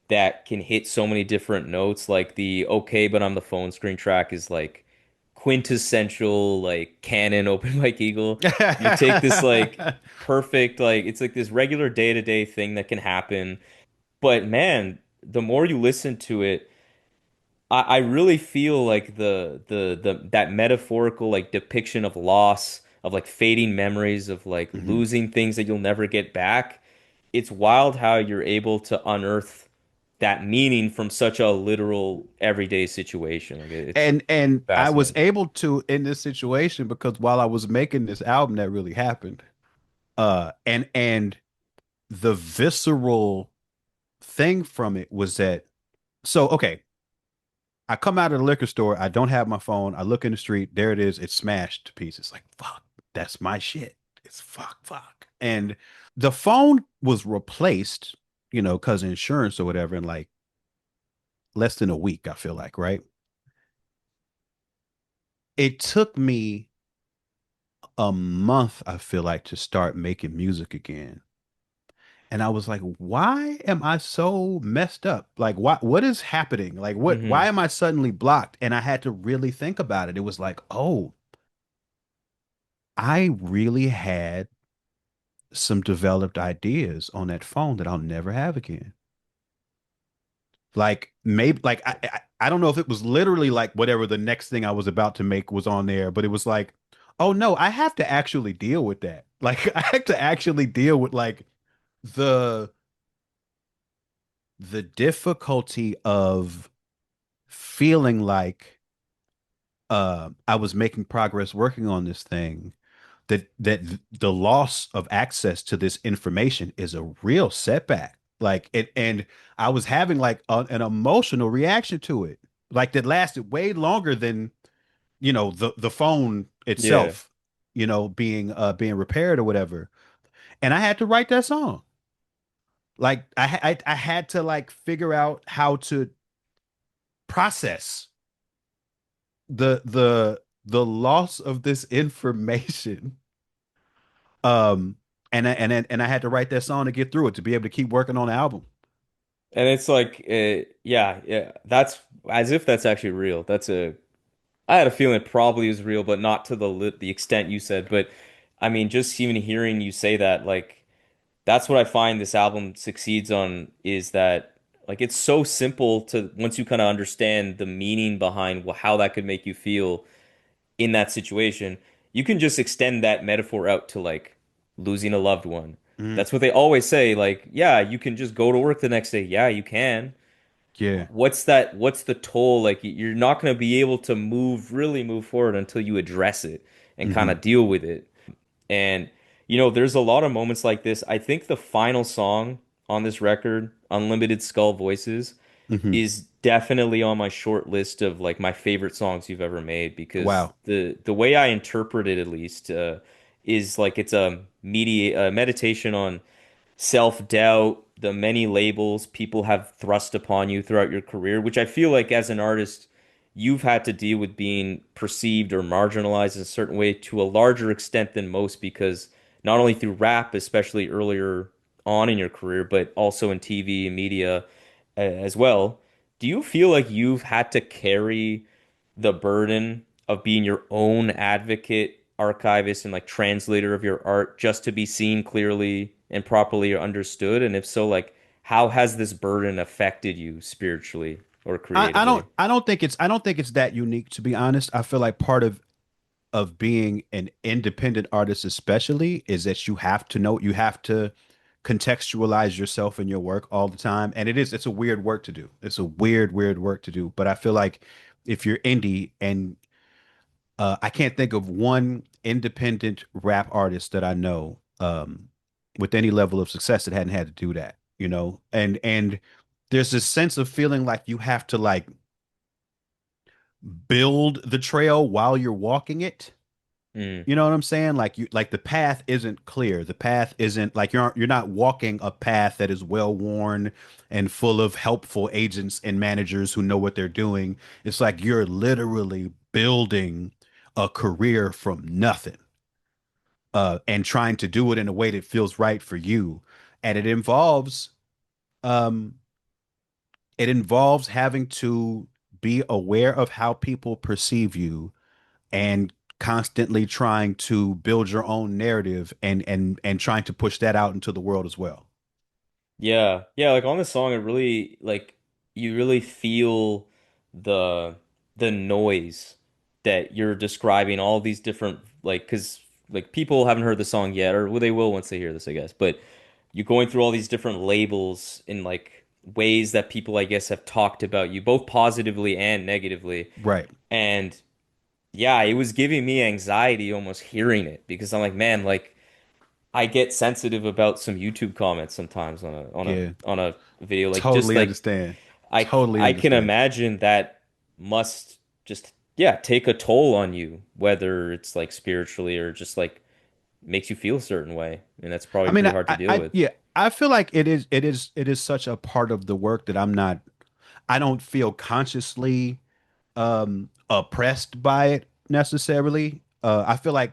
that can hit so many different notes. Like the okay, but on the phone screen track is like quintessential like Canon open mic eagle. You take this like perfect like it's like this regular day-to-day thing that can happen. But man, the more you listen to it, I really feel like the that metaphorical like depiction of loss, of like fading memories, of like Mhm. losing things that you'll never get back. It's wild how you're able to unearth that meaning from such a literal everyday situation. Like it's And I was fascinating. able to in this situation because while I was making this album that really happened. And the visceral thing from it was that, so okay, I come out of the liquor store, I don't have my phone, I look in the street, there it is, it's smashed to pieces. Like, fuck, that's my shit. It's fuck. And the phone was replaced, because of insurance or whatever, in like less than a week, I feel like, right? It took me a month, I feel like, to start making music again. And I was like, why am I so messed up? Like, what is happening? Like, why Hmm. am I suddenly blocked? And I had to really think about it. It was like, oh, I really had some developed ideas on that phone that I'll never have again. Like, maybe, like, I don't know if it was literally like whatever the next thing I was about to make was on there, but it was like, oh no, I have to actually deal with that. Like, I have to actually deal with like the the difficulty of feeling like I was making progress working on this thing, that the loss of access to this information is a real setback. Like it, and I was having like an emotional reaction to it, like that lasted way longer than the phone Yeah. itself, being repaired or whatever. And I had to write that song. Like I had to like figure out how to process the loss of this information. Um, and I had to write that song to get through it to be able to keep working on the album. And it's like, yeah, yeah, that's as if that's actually real. I had a feeling it probably is real, but not to the extent you said. But I mean, just even hearing you say that, like, that's what I find this album succeeds on is that, like, it's so simple to once you kind of understand the meaning behind how that could make you feel in that situation, you can just extend that metaphor out to like losing a loved one. Mm, That's what they always say. Like, yeah, you can just go to work the next day. Yeah, you can. yeah. What's the toll? Like, you're not going to be able to really move forward until you address it and kind Hmm. of deal with it. And there's a lot of moments like this. I think the final song on this record, Unlimited Skull Voices, Hmm. is definitely on my short list of like my favorite songs you've ever made because Wow. the way I interpret it at least is like it's a meditation on self-doubt, the many labels people have thrust upon you throughout your career, which I feel like as an artist, you've had to deal with being perceived or marginalized in a certain way to a larger extent than most, because not only through rap, especially earlier on in your career, but also in TV and media as well. Do you feel like you've had to carry the burden of being your own advocate, archivist, and like translator of your art just to be seen clearly and properly understood? And if so, like how has this burden affected you spiritually or I don't creatively? I don't think it's that unique, to be honest. I feel like part of being an independent artist especially is that you have to contextualize yourself in your work all the time. And it's a weird work to do. It's a weird work to do. But I feel like if you're indie, and I can't think of one independent rap artist that I know with any level of success that hadn't had to do that, and there's this sense of feeling like you have to like build the trail while you're walking it. Mm, You know what I'm saying? Like the path isn't clear. The path isn't like you're not walking a path that is well worn and full of helpful agents and managers who know what they're doing. It's like you're literally building a career from nothing, and trying to do it in a way that feels right for you. And um it involves having to be aware of how people perceive you, and constantly trying to build your own narrative, and trying to push that out into the world as well. yeah, yeah. Like on the song, it really like you really feel the the noise that you're describing all these different like because like people haven't heard the song yet, or well, they will once they hear this, I guess. But you're going through all these different labels in like ways that people, I guess, have talked about you, both positively and negatively. Right. And yeah, it was giving me anxiety almost hearing it because I'm like, man, like I get sensitive about some YouTube comments sometimes on Yeah. a video. Like just Totally like understand. Totally I can understand. imagine that must just yeah take a toll on you, whether it's like spiritually or just like makes you feel a certain way, and that's probably I mean, pretty hard to deal with. yeah, I feel like it is such a part of the work that I don't feel consciously oppressed by it necessarily. I feel like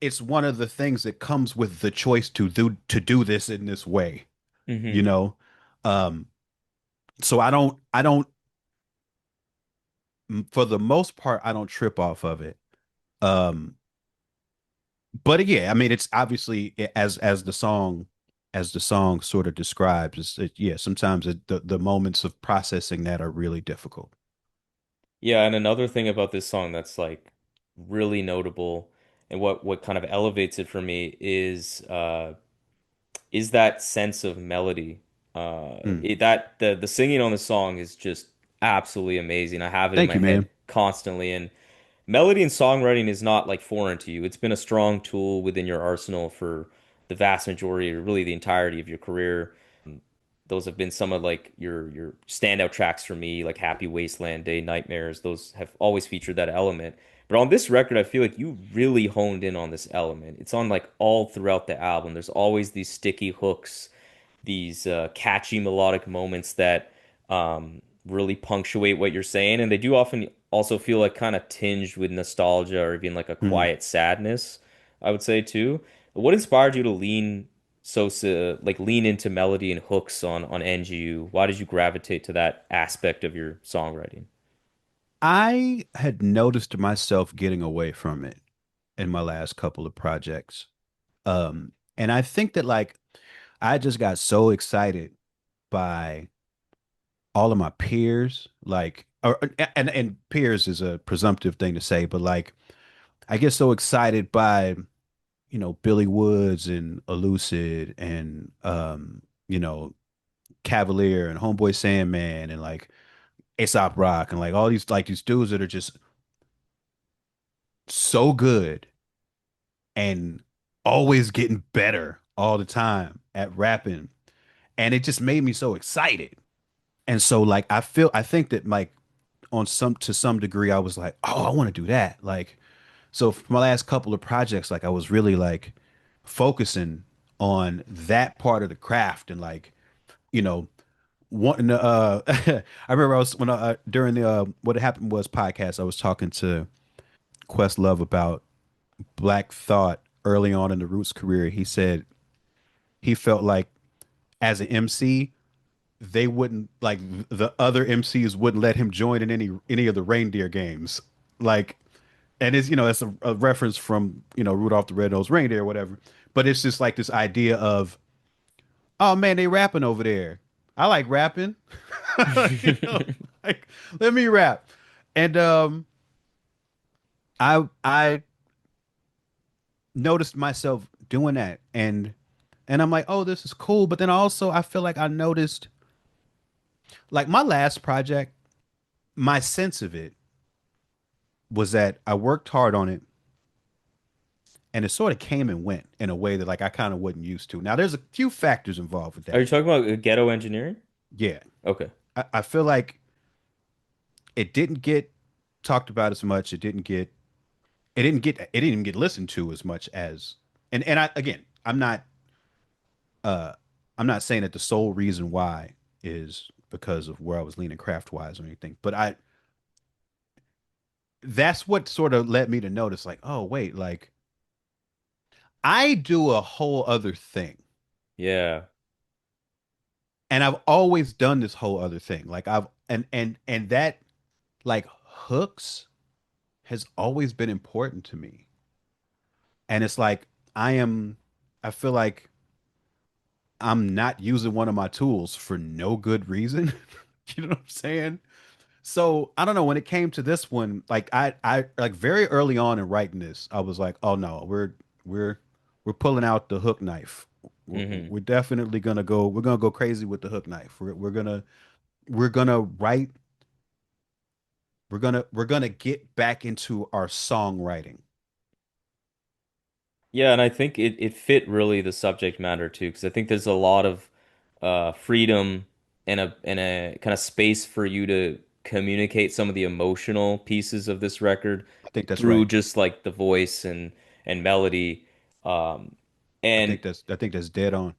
it's one of the things that comes with the choice to do this in this way, you Hmm. know. Um, so I don't for the most part I don't trip off of it. Um, but yeah, I mean it's obviously as the song sort of describes, yeah, sometimes the moments of processing that are really difficult. Yeah, and another thing about this song that's like really notable and what kind of elevates it for me is that sense of melody. Mm. That the singing on the song is just absolutely amazing. I have it in Thank my you, head man. constantly. And melody and songwriting is not like foreign to you. It's been a strong tool within your arsenal for the vast majority, or really the entirety of your career. Those have been some of like your standout tracks for me, like Happy Wasteland, Day Nightmares. Those have always featured that element. But on this record, I feel like you really honed in on this element. It's on like all throughout the album. There's always these sticky hooks, these catchy melodic moments that really punctuate what you're saying, and they do often also feel like kind of tinged with nostalgia or even like a Hmm. quiet sadness, I would say too. What inspired you to lean into melody and hooks on NGU? Why did you gravitate to that aspect of your songwriting? I had noticed myself getting away from it in my last couple of projects. And I think that like I just got so excited by all of my peers, like and peers is a presumptive thing to say, but like I get so excited by, Billy Woods and Elucid and Cavalier and Homeboy Sandman and like Aesop Rock and like all these dudes that are just so good and always getting better all the time at rapping. And it just made me so excited. And so like I think that like on some to some degree I was like, oh, I want to do that. Like so for my last couple of projects, like I was really like focusing on that part of the craft and like, you know, wanting to I remember I was when during the what happened was podcast, I was talking to Questlove about Black Thought early on in the Roots career. He said he felt like as an MC, they wouldn't like the other MCs wouldn't let him join in any of the reindeer games. Like, and it's a reference from Rudolph the Red-Nosed Reindeer or whatever. But it's just like this idea of, oh man, they rapping over there. I like rapping. you know, like let me rap. And I noticed myself doing that and I'm like, oh, this is cool. But then also I feel like I noticed like my last project, my sense of it was that I worked hard on it and it sort of came and went in a way that like I kind of wasn't used to. Now there's a few factors involved with Are you that. talking about ghetto engineering? Yeah. Okay. I feel like it didn't get talked about as much. It didn't even get listened to as much as and I again, uh I'm not saying that the sole reason why is because of where I was leaning craft wise or anything, but I that's what sort of led me to notice like, oh wait, like I do a whole other thing. Yeah. And I've always done this whole other thing. Like I've and that like hooks has always been important to me. And it's like I am I feel like I'm not using one of my tools for no good reason. You know what I'm saying? So I don't know. When it came to this one, like I like very early on in writing this, I was like, oh no, we're we're pulling out the hook knife. Hmm. We're definitely gonna go. We're gonna go crazy with the hook knife. We're gonna write. We're gonna get back into our songwriting. Yeah, and I think it fit really the subject matter too, because I think there's a lot of freedom and a kind of space for you to communicate some of the emotional pieces of this record I think that's through right. just like the voice and melody. Um, and I think that's dead on.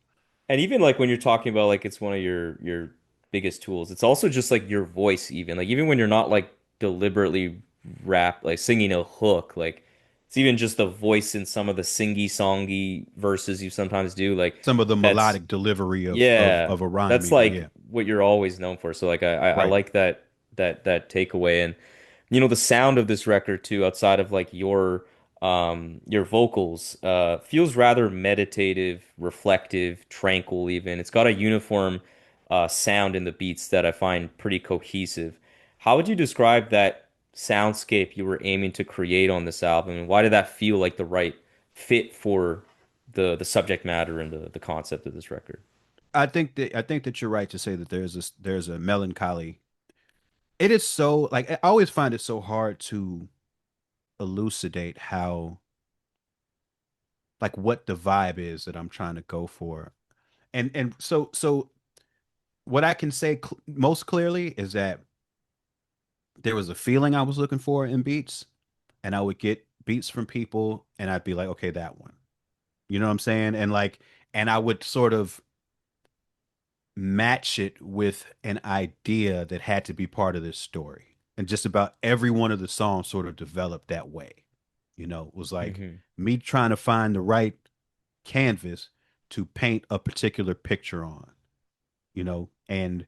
and even like when you're talking about like it's one of your biggest tools, it's also just like your voice even. Like even when you're not like deliberately like singing a hook, like it's even just the voice in some of the singy songy verses you sometimes do. Like Some of the that's melodic delivery yeah, of a rhyme, that's even. like Yeah, what you're always known for. So like I right. like that takeaway. And the sound of this record too, outside of like your vocals, feels rather meditative, reflective, tranquil even. It's got a uniform sound in the beats that I find pretty cohesive. How would you describe that soundscape you were aiming to create on this album, and why did that feel like the right fit for the subject matter and the concept of this record? I think that you're right to say that there's a melancholy. it is so like I always find it so hard to elucidate how like what the vibe is that I'm trying to go for. And so what I can say most clearly is that there was a feeling I was looking for in beats, and I would get beats from people, and I'd be like, okay, that one. You know what I'm saying? And I would sort of match it with an idea that had to be part of this story. And just about every one of the songs sort of developed that way. It was like Hmm. me trying to find the right canvas to paint a particular picture on, and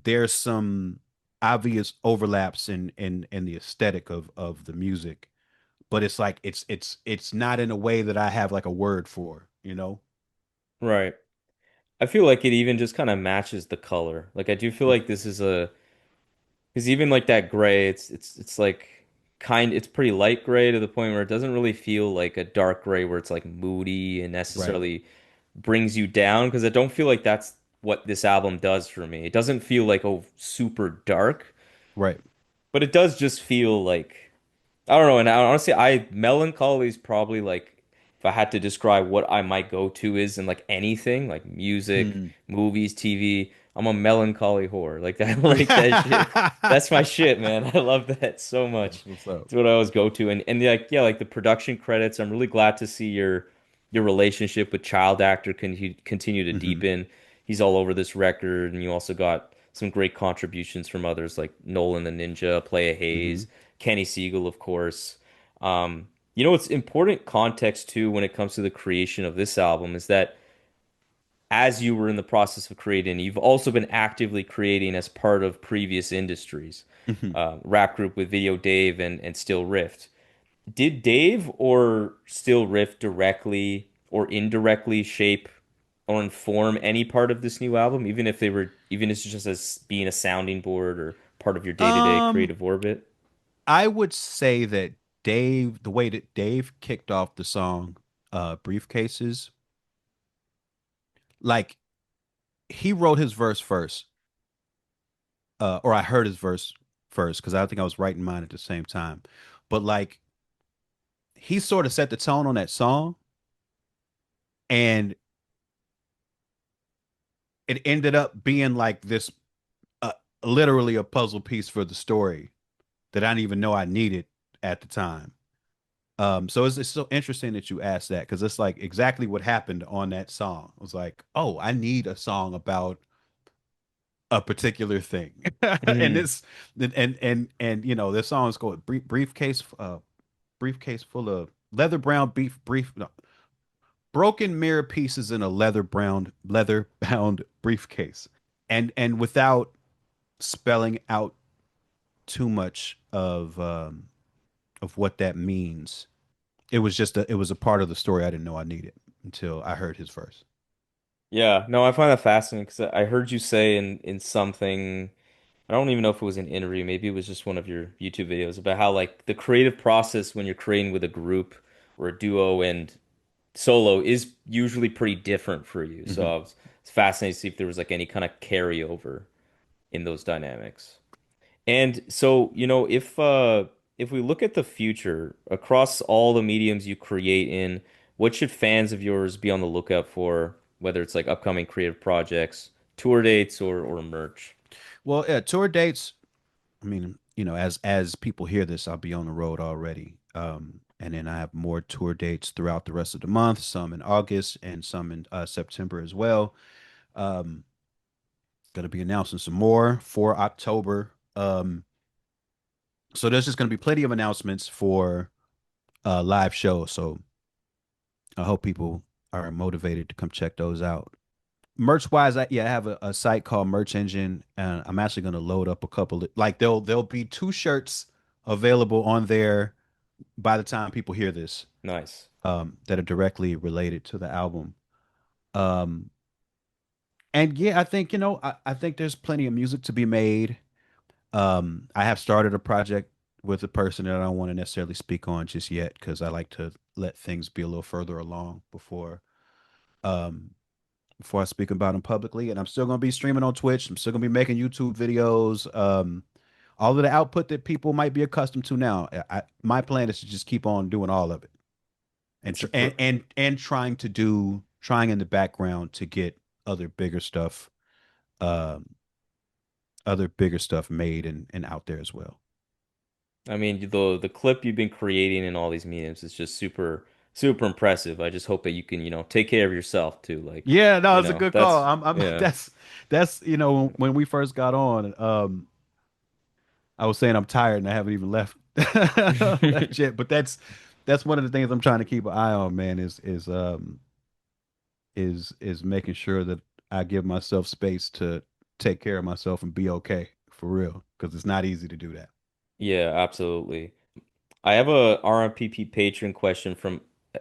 there's some obvious overlaps in the aesthetic of the music, but it's like it's not in a way that I have like a word for. Right. I feel like it even just kind of matches the color. Like I do feel like this is a because even like that gray, it's like it's pretty light gray to the point where it doesn't really feel like a dark gray where it's like moody and Right, necessarily brings you down because I don't feel like that's what this album does for me. It doesn't feel like oh super dark, right. but it does just feel like I don't know. And honestly, I melancholy is probably like if I had to describe what I might go to is in like anything, like music, Hmm. movies, TV. I'm a melancholy whore. Like I like that shit. That's my shit, man. I love that so much. That's what's up. It's what I always go to. And like yeah, like the production credits. I'm really glad to see your relationship with child actor continue to Hmm. deepen. He's all over this record, and you also got some great contributions from others like Nolan the Ninja, Playa Hmm. Hayes. Kenny Siegel, of course. It's important context too when it comes to the creation of this album is that as you were in the process of creating, you've also been actively creating as part of previous industries, Hmm. rap group with Video Dave and Still Rift. Did Dave or Still Rift directly or indirectly shape or inform any part of this new album, even if it's just as being a sounding board or part of your day-to-day Um, creative orbit? I would say that the way that Dave kicked off the song, Briefcases, like he wrote his verse first, or I heard his verse first because I think I was writing mine at the same time. But like he sort of set the tone on that song, and it ended up being like this, uh, literally a puzzle piece for the story that I didn't even know I needed at the time. So it's so interesting that you asked that because it's like exactly what happened on that song. I was like, oh, I need a song about a particular thing, and Mm, this, and this song is called briefcase full of leather brown beef brief no, broken mirror pieces in a leather bound briefcase, and without spelling out too much of what that means. It was a part of the story I didn't know I needed until I heard his verse. yeah, no, I find that fascinating because I heard you say in something, I don't even know if it was an interview, maybe it was just one of your YouTube videos about how like the creative process when you're creating with a group or a duo and solo is usually pretty different for you. So Hmm. it's fascinating to see if there was like any kind of carryover in those dynamics. And so, if we look at the future across all the mediums you create in, what should fans of yours be on the lookout for, whether it's like upcoming creative projects, tour dates, or merch? Well, tour dates. I mean, as people hear this, I'll be on the road already. And then I have more tour dates throughout the rest of the month, some in August and some in September as well. Um, Gonna be announcing some more for October. So there's just gonna be plenty of announcements for live shows. So I hope people are motivated to come check those out. Merch wise, I have a site called Merch Engine, and I'm actually gonna load up a couple of, like there'll be two shirts available on there by the time people hear this, Nice. that are directly related to the album. Um, and yeah, I think I think there's plenty of music to be made. I have started a project with a person that I don't want to necessarily speak on just yet because I like to let things be a little further along um before I speak about them publicly. And I'm still gonna be streaming on Twitch. I'm still gonna be making YouTube videos. All of the output that people might be accustomed to now. My plan is to just keep on doing all of it, and It's a pr trying in the background to get other bigger stuff, um, other bigger stuff made and out there as well. I mean, the clip you've been creating in all these mediums is just super impressive. I just hope that you can, take care of yourself too. Like, Yeah, no, it's a good call. that's I'm yeah. that's when we first got on, I was saying I'm tired and I haven't even left yet. But that's one of the things I'm trying to keep an eye on, man, is making sure that I give myself space to take care of myself and be okay for real. Because it's not easy to do that. Yeah, absolutely. I have a RMPP patron question from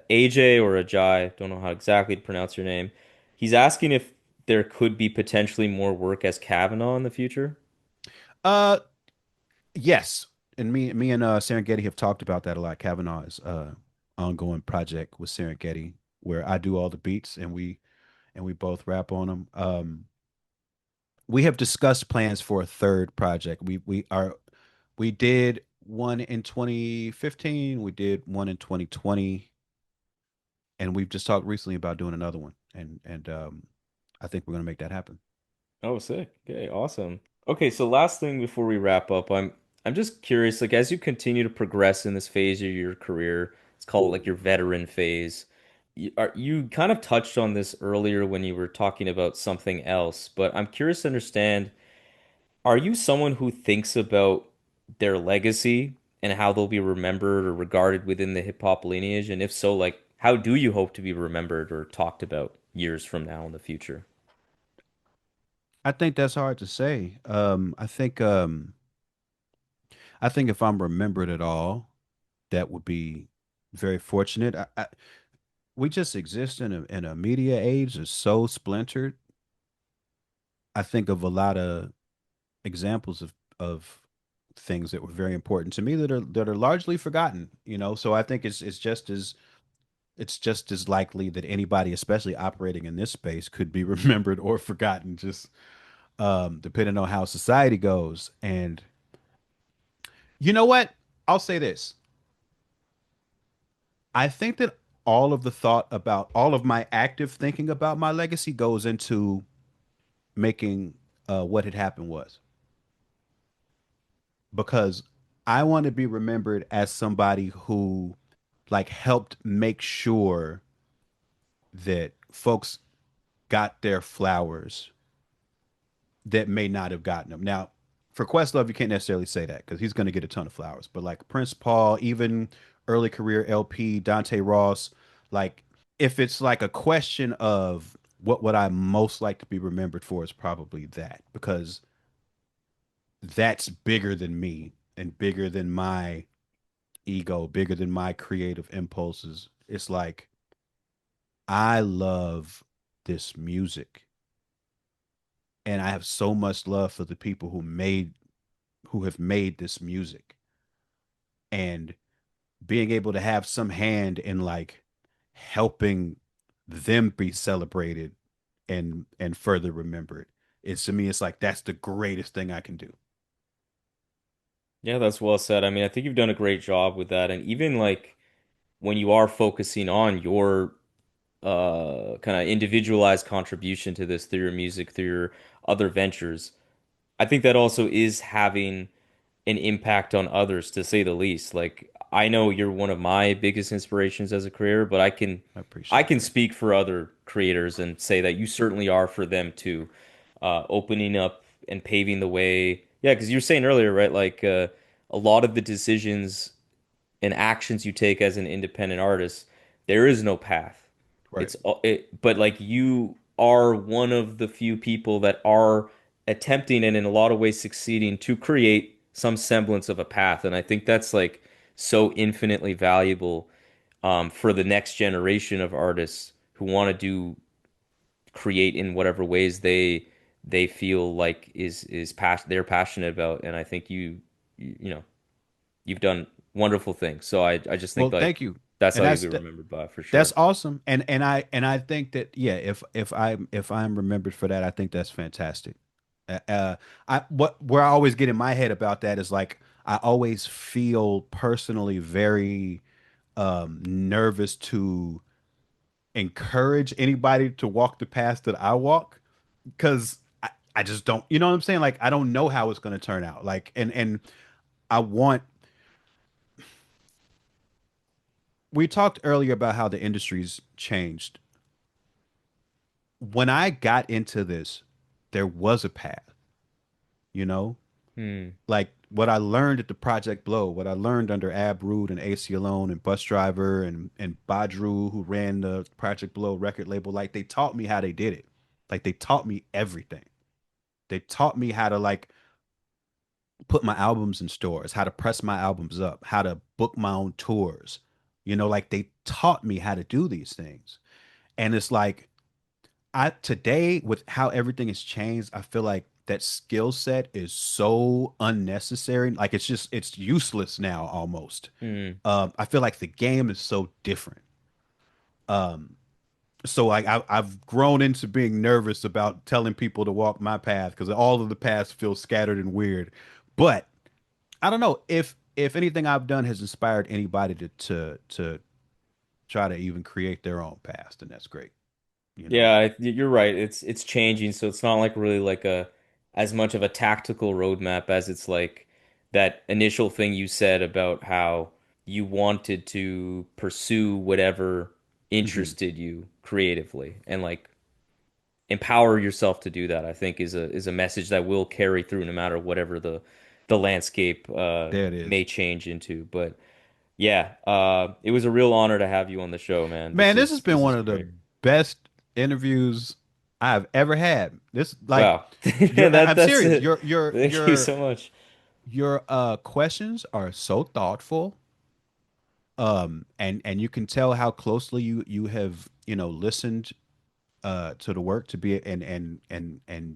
AJ or Ajay. Don't know how exactly to pronounce your name. He's asking if there could be potentially more work as Cavanaugh in the future. Uh yes. And me and Serengeti have talked about that a lot. Cavanaugh is ongoing project with Serengeti where I do all the beats and we both rap on them. We have discussed plans for a third project. We did one in 2015, we did one in 2020, and we've just talked recently about doing another one. And I think we're gonna make that happen. Oh, sick. Okay, awesome. Okay, so last thing before we wrap up, I'm just curious, like as you continue to progress in this phase of your career, let's call it like your veteran phase. You kind of touched on this earlier when you were talking about something else, but I'm curious to understand, are you someone who thinks about their legacy and how they'll be remembered or regarded within the hip hop lineage? And if so, like how do you hope to be remembered or talked about years from now in the future? I think that's hard to say. I think if I'm remembered at all, that would be very fortunate. We just exist in a media age that's so splintered. I think of a lot of examples of things that were very important to me that are largely forgotten, you know. So I think it's just as likely that anybody, especially operating in this space, could be remembered or forgotten, just depending on how society goes. And you know what? I'll say this. I think that all of the thought about all of my active thinking about my legacy goes into making what had happened was because I want to be remembered as somebody who like helped make sure that folks got their flowers that may not have gotten them. Now, for Questlove, you can't necessarily say that because he's going to get a ton of flowers. But like Prince Paul, even early career LP, Dante Ross, like if it's like a question of what would I most like to be remembered for, is probably that because that's bigger than me and bigger than my ego, bigger than my creative impulses. It's like I love this music and I have so much love for the people who have made this music and being able to have some hand in like helping them be celebrated and further remembered. It's to me it's like that's the greatest thing I can do. Yeah, that's well said. I mean, I think you've done a great job with that. And even like when you are focusing on your kind of individualized contribution to this through your music, through your other ventures, I think that also is having an impact on others, to say the least. Like I know you're one of my biggest inspirations as a creator, but I I appreciate can that. speak for other creators and say that you certainly are for them too, opening up and paving the way. Yeah, because you were saying earlier, right? Like a lot of the decisions and actions you take as an independent artist, there is no path. Right. But like you are one of the few people that are attempting and in a lot of ways succeeding to create some semblance of a path. And I think that's like so infinitely valuable for the next generation of artists who want to do create in whatever ways they feel like they're passionate about. And I think you know you've done wonderful things. So I just think Well, thank like you. That's And how you'll be remembered by for that's sure. awesome. And I think that, yeah, if I'm remembered for that, I think that's fantastic. I what where I always get in my head about that is like I always feel personally very nervous to encourage anybody to walk the path that I walk, because I just don't, you know what I'm saying? Like I don't know how it's going to turn out. Like, and I want, we talked earlier about how the industry's changed. When I got into this, there was a path, you know? Hmm. Like what I learned at the Project Blow, what I learned under Ab Rude and AC Alone and Bus Driver and Badru, who ran the Project Blow record label, like they taught me how they did it. Like they taught me everything. They taught me how to like put my albums in stores, how to press my albums up, how to book my own tours. You know, like they taught me how to do these things. And it's like I today with how everything has changed, I feel like that skill set is so unnecessary. Like it's useless now almost. Hmm. I feel like the game is so different. So like I've grown into being nervous about telling people to walk my path because all of the paths feel scattered and weird. But I don't know if anything I've done has inspired anybody to try to even create their own path, then that's great. You know, Yeah, you're right. It's changing, so it's not like really like a as much of a tactical roadmap as it's like that initial thing you said about how you wanted to pursue whatever hmm interested you creatively and like empower yourself to do that. I think is a message that will carry through no matter whatever the landscape there it may is. change into. But yeah, it was a real honor to have you on the show, man. Man, this has been This one is of the great. best interviews I've ever had. This like Wow. That I'm that's serious. it. Thank you so much. Your questions are so thoughtful. And you can tell how closely you have, listened to the work to be and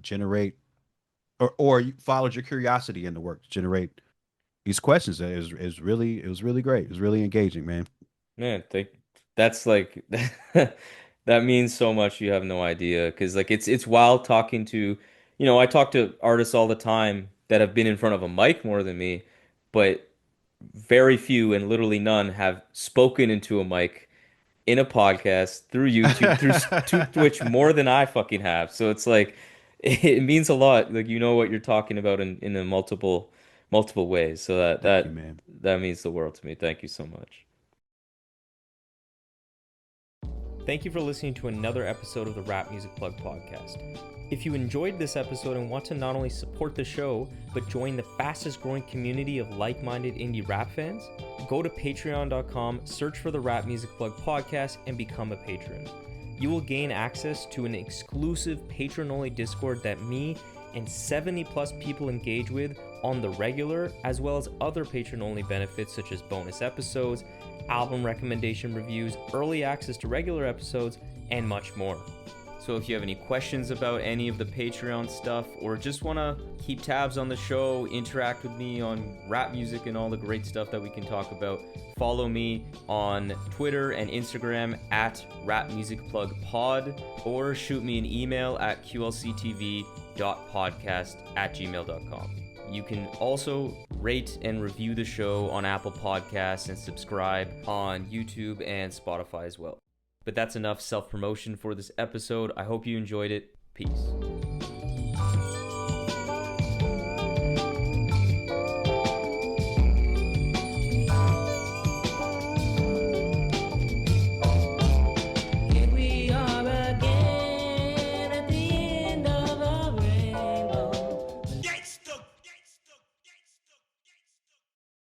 generate or you followed your curiosity in the work to generate these questions. It was really great. It was really engaging, man. Man, that's like that means so much you have no idea. Because like it's wild talking to, I talk to artists all the time that have been in front of a mic more than me, but very few and literally none have spoken into a mic in a podcast through YouTube, through Twitch more than I fucking have. So it's like it means a lot. Like you know what you're talking about in a multiple ways. So Thank you, man. that means the world to me. Thank you so much. Thank you for listening to another episode of the Rap Music Plug podcast. If you enjoyed this episode and want to not only support the show, but join the fastest growing community of like-minded indie rap fans, go to patreon.com, search for the Rap Music Plug podcast, and become a patron. You will gain access to an exclusive patron-only Discord that me and 70 plus people engage with on the regular, as well as other patron-only benefits such as bonus episodes, album recommendation reviews, early access to regular episodes, and much more. So if you have any questions about any of the Patreon stuff, or just want to keep tabs on the show, interact with me on rap music and all the great stuff that we can talk about, follow me on Twitter and Instagram at rapmusicplugpod, or shoot me an email at qlctv.podcast@gmail.com. You can also rate and review the show on Apple Podcasts and subscribe on YouTube and Spotify as well. But that's enough self-promotion for this episode. I hope you enjoyed it. Peace.